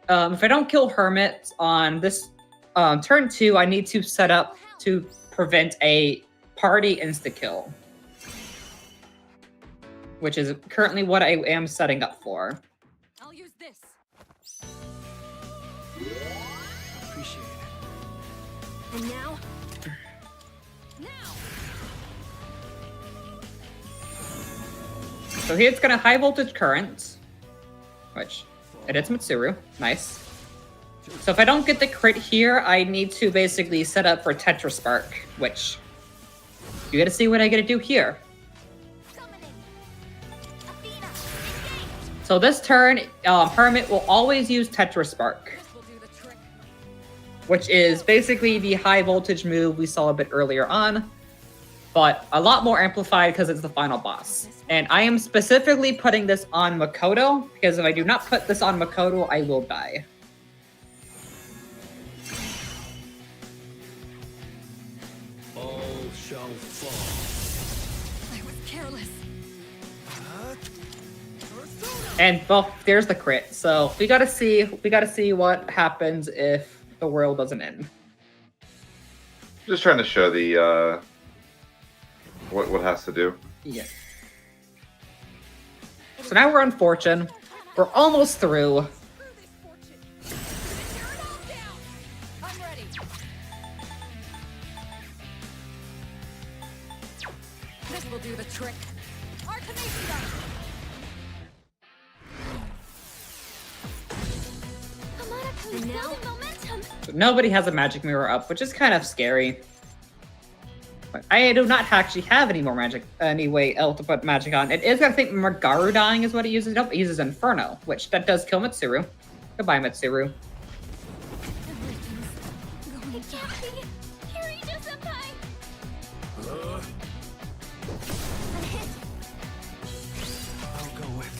if I don't kill Hermit on this turn 2, I need to set up to prevent a party insta-kill. Which is currently what I am setting up for. I'll use this. Appreciate it. And now? Now! So here it's gonna high voltage current, which it is Mitsuru. Nice. So if I don't get the crit here, I need to basically set up for Tetra Spark, which you gotta see what I gotta do here. Summoning. Athena, engage! So this turn, Hermit will always use Tetra Spark, This will do the trick. which is basically the high voltage move we saw a bit earlier on, but a lot more amplified because it's the final boss. And I am specifically putting this on Makoto, because if I do not put this on Makoto, I will die. All shall fall. I was careless. And well, there's the crit. So we gotta see what happens if the world doesn't end. Just trying to show the what has to do. Yeah. So now we're on Fortune. We're almost through. Screw this fortune. Tear it all down. I'm ready. This will do the trick. Artemisia! Hamada is building momentum. So nobody has a magic mirror up, which is kind of scary. But I do not actually have any more magic, any way else to put magic on. It is, I think, Magaru dying is what it uses. Nope, it uses Inferno, which that does kill Mitsuru. Goodbye, Mitsuru. It can't be. Kirito-senpai! A hit. I'll go with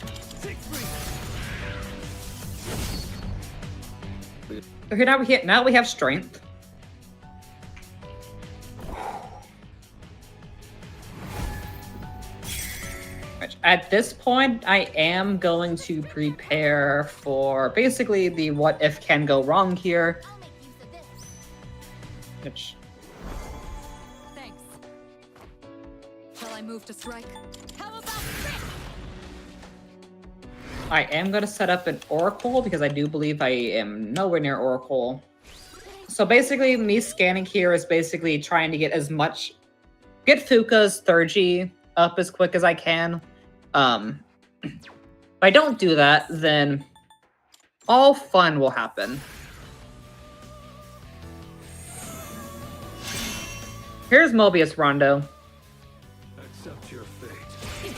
6-3. So here now we have strength. Which at this point, I am going to prepare for basically the what if can go wrong here. I'll make use of this. Which Thanks. Shall I move to strike? How about crit? I am going to set up an Oracle because I do believe I am nowhere near Oracle. So basically, me scanning here is basically trying to get get Fuka's Thurgy up as quick as I can. If I don't do that, then all fun will happen. Here's Mobius Rondo. Accept your fate.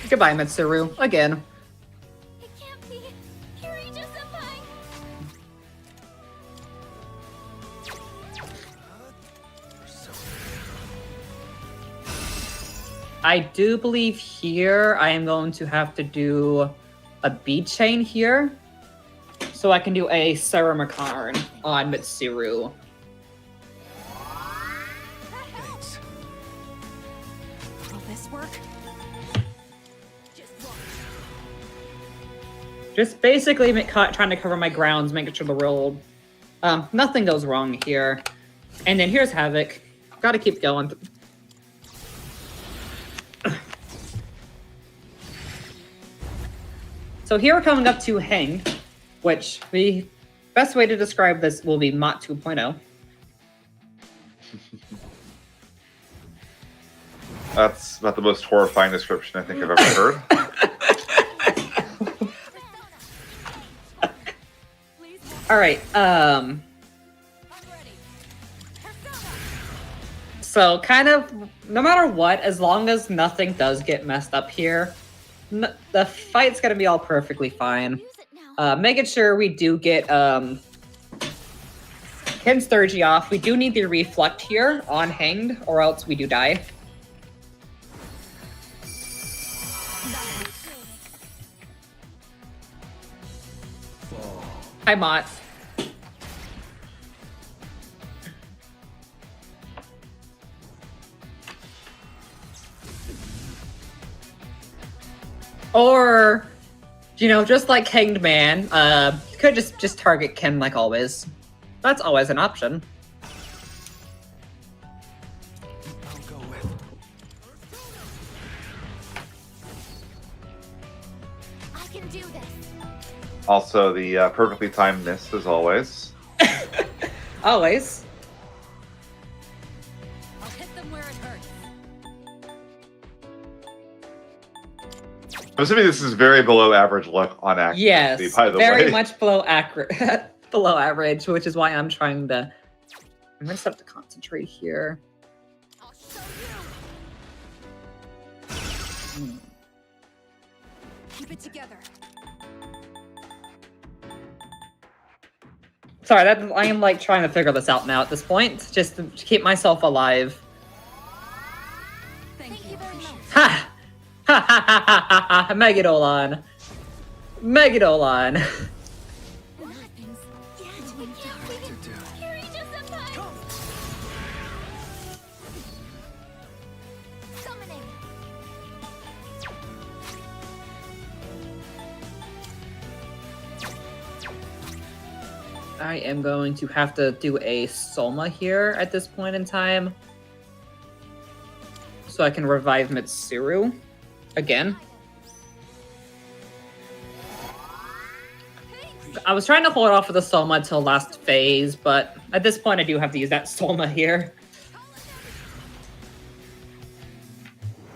Goodbye, Mitsuru. Again. It can't be. Kirito-senpai! I do believe here I am going to have to do a bead chain here. So I can do a Saramakarn on Mitsuru. Thanks. Will this work? Just watch. Just basically trying to cover my grounds, making sure the roll... nothing goes wrong here. And then here's Havoc. Gotta keep going. So here we're coming up to Hang, which the best way to describe this will be Mott 2.0. That's about the most horrifying description I think I've ever heard. Alright, I'm ready. Persona. so kind of, no matter what, as long as nothing does get messed up here, the fight's gonna be all perfectly fine. Use it now. Making sure we do get Ken Sturgy off. We do need the reflect here on Hanged, or else we do die. Hi, Mott. Or, you know, just like Hanged Man, you could just target Ken like always. That's always an option. I'll go with. I can do this. Also, the perfectly timed miss, as always. Always. I'll hit them where it hurts. I'm assuming this is very below average luck on accuracy, Yes, by the very way. much below below average, which is why I'm trying to. I'm gonna have to concentrate here. I'll show you. Keep it together. Sorry, I am like trying to figure this out now at this point, just to keep myself alive. Thank you very much. Ha! Ha ha ha ha ha ha! Megadolan! Megadolan! Nothing's yet. To do. Summoning. I am going to have to do a Soma here at this point in time. So I can revive Mitsuru again. I was trying to hold off with the Soma until last phase, but at this point I do have to use that Soma here.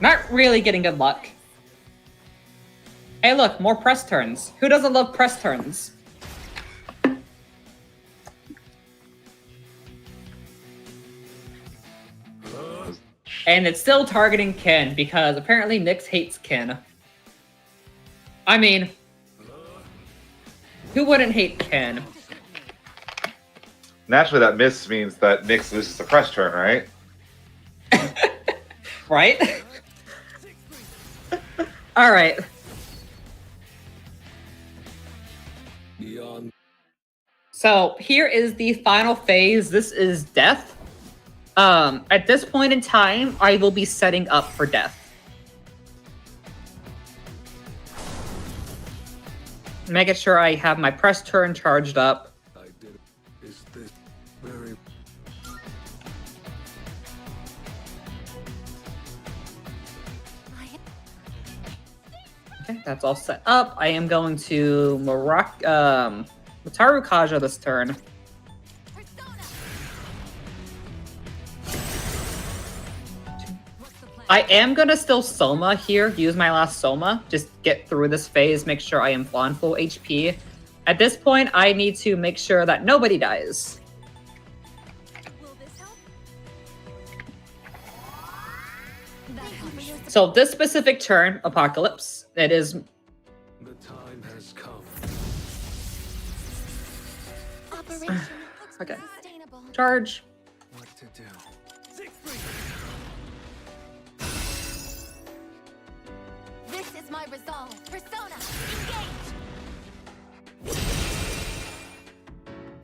Not really getting good luck. Hey look, more press turns. Who doesn't love press turns? And it's still targeting Ken, because apparently Nyx hates Ken. I mean, who wouldn't hate Ken? Naturally, that miss means that Nyx loses the press turn, right? Right? Alright. Beyond. So here is the final phase. This is death. At this point in time, I will be setting up for death. Making sure I have my press turn charged up. I did. Is this very? Okay, that's all set up. I am going to Mataru Kaja this turn. Persona. What's the plan? I am gonna still Soma here, use my last Soma, just get through this phase, make sure I am on full HP. At this point, I need to make sure that nobody dies. Will this help? That helps. So this specific turn, Apocalypse, it is... The time has come. Operation looks Okay. sustainable. charge. What to do? This is my resolve. Persona, engage.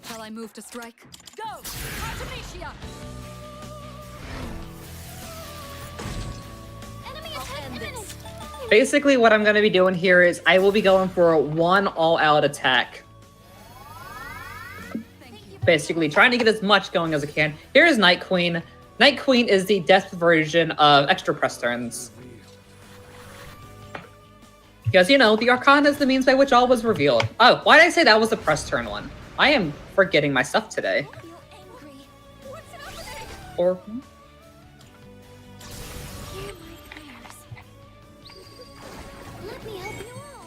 Shall I move to strike? Go, Artemisia. Enemy attack imminent. Basically, what I'm going to be doing here is I will be going for a one all-out attack. Thank you. Basically, trying to get as much going as I can. Here's Night Queen. Night Queen is the death version of extra press turns. Because, you know, the Arcana is the means by which all was revealed. Oh, why did I say that was the press turn one? I am forgetting my stuff today. I feel angry. What's happening? Or... Hear my prayers. Let me help you all.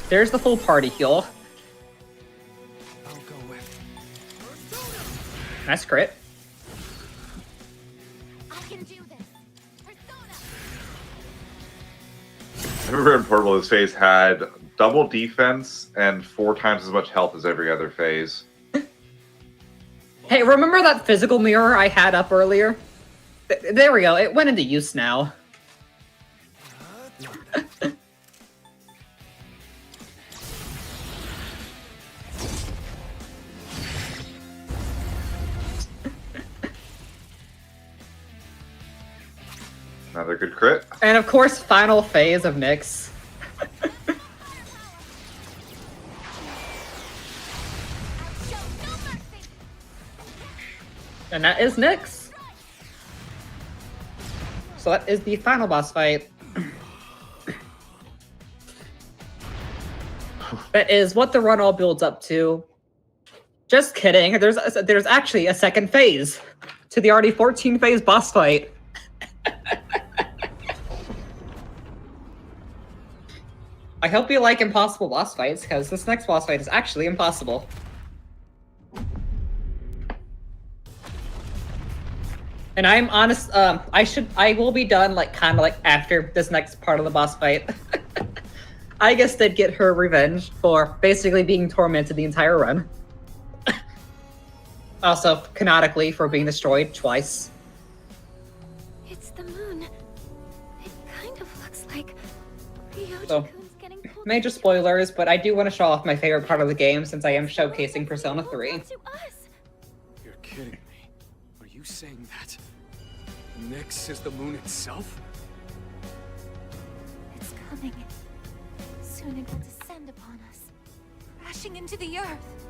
There's the full party heal. I'll go with. Nice crit. I can do this. Persona. I remember in Portable, this phase had double defense and 4 times as much health as every other phase. Hey, remember that physical mirror I had up earlier? There we go. It went into use now. Another good crit. And of course, final phase of Nyx. Show no mercy. And that is Nyx. So that is the final boss fight. That is what the run all builds up to. Just kidding. There's actually a second phase to the already 14 phase boss fight. I hope you like impossible boss fights, because this next boss fight is actually impossible. And I'm honest, I will be done, like, kind of like after this next part of the boss fight. I guess they'd get her revenge for basically being tormented the entire run. Also, canonically, for being destroyed twice. It's the moon. It kind of looks like So, Ryoji-kun's getting pulled major spoilers, but I do want to show off my favorite part of the game since I am showcasing Persona 3. to us. You're kidding me. Are you saying that Nyx is the moon itself? It's coming. Soon it will descend upon us, crashing into the earth.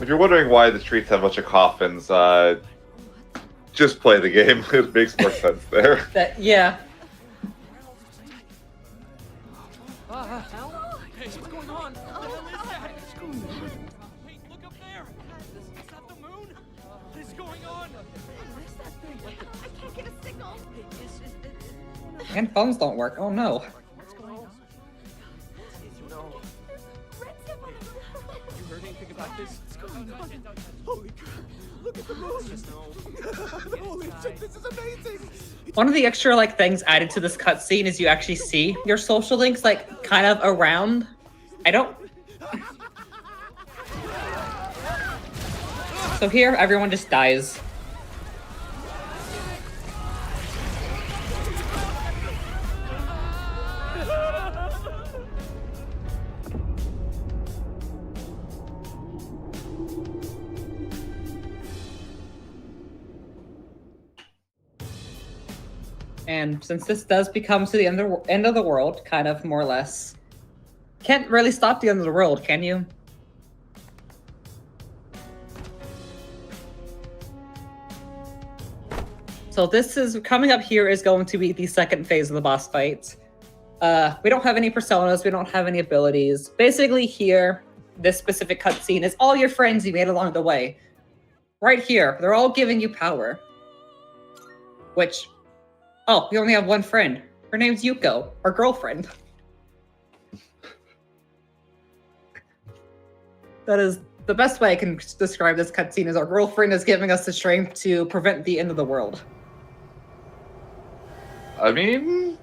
If you're wondering why the streets have a bunch of coffins, just play the game. It makes more sense there. Yeah. Hey, what's going on? What the hell is that? Wait, look up there. Is that the moon? What is going on? What is that thing? I can't get a signal. And phones don't work. Oh no. What's going on? No. Red tip on the You heard anything about this? What's going on? Holy crap! Look at the moon! Holy shit! This is amazing! One of the extra things added to this cutscene is you actually see your social links kind of around. I don't. So here, everyone just dies. And since this does become to the end of the world, kind of more or less, can't really stop the end of the world, can you? So this is coming up here is going to be the second phase of the boss fight. We don't have any personas, we don't have any abilities. Basically here, this specific cutscene is all your friends you made along the way. Right here, they're all giving you power. Which, oh, we only have one friend. Her name's Yuko, our girlfriend. That is the best way I can describe this cutscene is our girlfriend is giving us the strength to prevent the end of the world. I mean,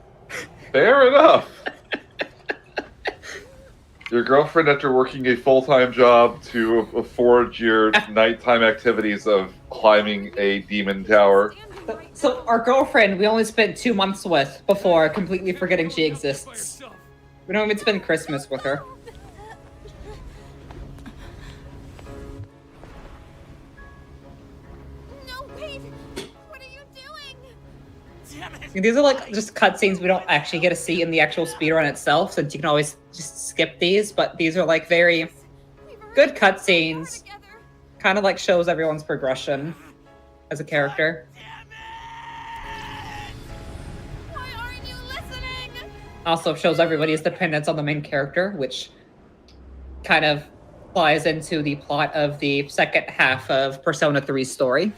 fair enough. Your girlfriend, after working a full-time job to afford your nighttime activities of climbing a demon tower. So our girlfriend, we only spent 2 months with before completely forgetting she exists. We don't even spend Christmas with her. No, wait! What are you doing? Damn it! And these are just cutscenes we don't actually get to see in the actual speedrun itself, since you can always just skip these, but these are very We've good already cutscenes. together. Kind of shows everyone's progression as a character. Why aren't you listening? Also shows everybody's dependence on the main character, which kind of flies into the plot of the second half of Persona 3's story.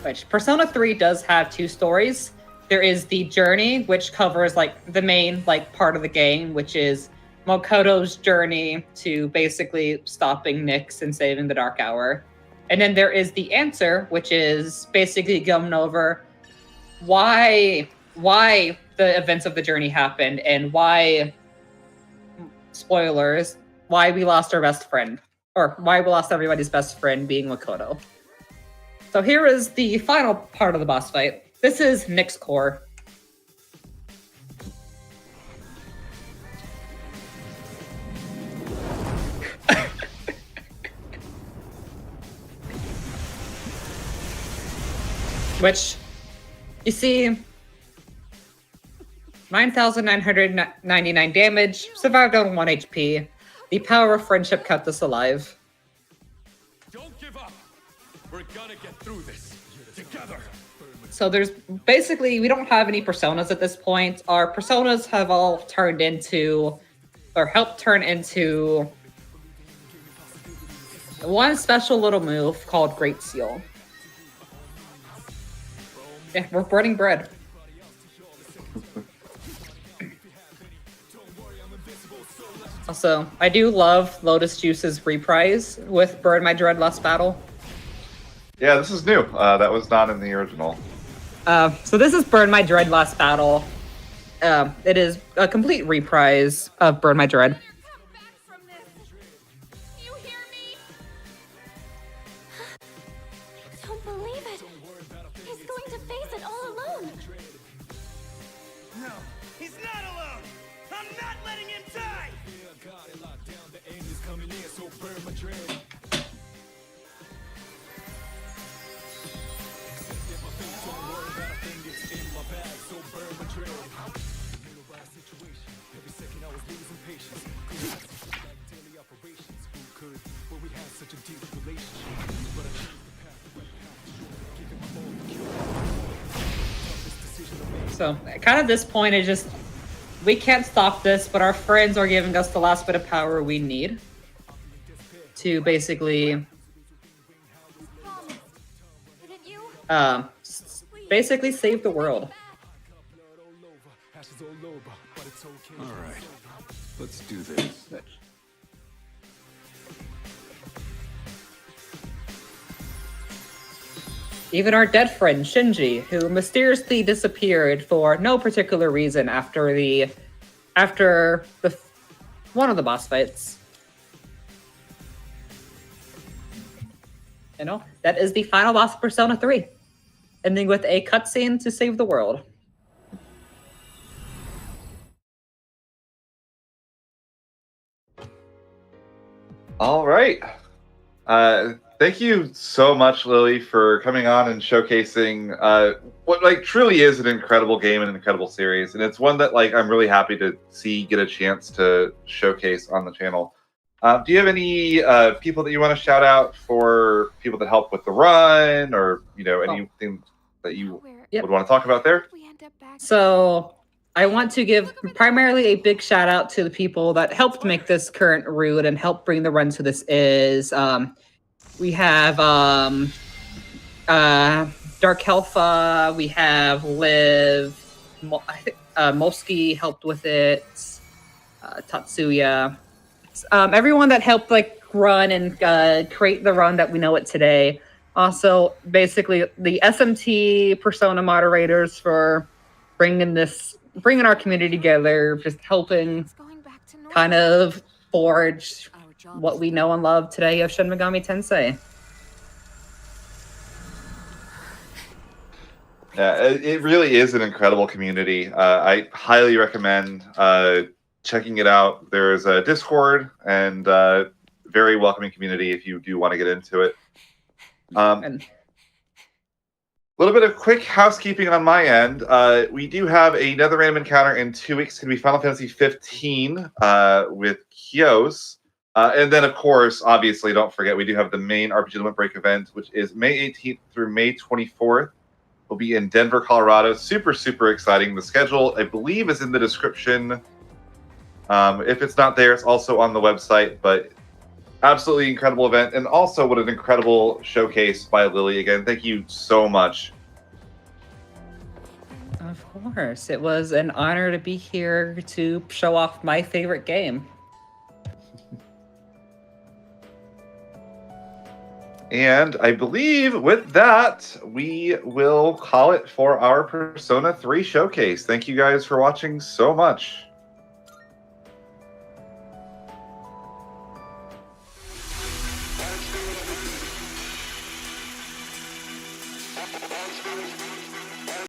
Which Persona 3 does have 2 stories. There is the journey, which covers like the main like part of the game, which is Makoto's journey to basically stopping Nyx and saving the Dark Hour. And then there is the answer, which is basically going over why the events of the journey happened and why, spoilers, why we lost our best friend, or why we lost everybody's best friend being Makoto. So here is the final part of the boss fight. This is Nyx Core. Which, you see, 9,999 damage, survived on 1 HP. The power of friendship kept us alive. Don't give up. We're gonna get through this together. So there's basically, we don't have any personas at this point. Our personas have all turned into, or helped turn into, one special little move called Great Seal. Yeah, we're burning bread. Also, I do love Lotus Juice's reprise with Burn My Dread Last Battle. Yeah, this is new. That was not in the original. So this is Burn My Dread Last Battle. It is a complete reprise of Burn My Dread. Come back from this. You hear me? I don't believe it. He's going to face it all alone. No, he's not alone. I'm not letting him die. So, kind of this point is just, we can't stop this, but our friends are giving us the last bit of power we need to basically, Didn't you? basically save the world. All right, let's do this. Even our dead friend Shinji, who mysteriously disappeared for no particular reason after one of the boss fights. You know, that is the final boss of Persona 3, ending with a cutscene to save the world. All right. Thank you so much, Lillie, for coming on and showcasing what like truly is an incredible game and an incredible series, and it's one that like I'm really happy to see get a chance to showcase on the channel. Do you have any people that you want to shout out for people that help with the run, or anything that you Yep. would want to talk about there? We end up back. So I want to give primarily a big shout out to the people that helped make this current route and help bring the run to this is. We have Dark Helfa, we have Liv, I think Moski helped with it, Tatsuya. Everyone that helped like run and create the run that we know it today. Also, basically the SMT Persona moderators for bringing our community together, just helping It's going back to normal. kind of forge Our job what is we know and love today of Shin Megami Tensei. Yeah, it really is an incredible community. I highly recommend checking it out. There's a Discord and very welcoming community if you do want to get into it. And A little bit of quick housekeeping on my end. We do have another random encounter in 2 weeks. It's going to be Final Fantasy 15 with Kios. And then, of course, obviously, don't forget, we do have the main RPG Limit Break event, which is May 18th through May 24th. We'll be in Denver, Colorado. Super, super exciting. The schedule, I believe, is in the description. If it's not there, it's also on the website. But absolutely incredible event, and also what an incredible showcase by Lillie again. Thank you so much. Of course. It was an honor to be here to show off my favorite game. And I believe with that, we will call it for our Persona 3 showcase. Thank you guys for watching so much. Thank you.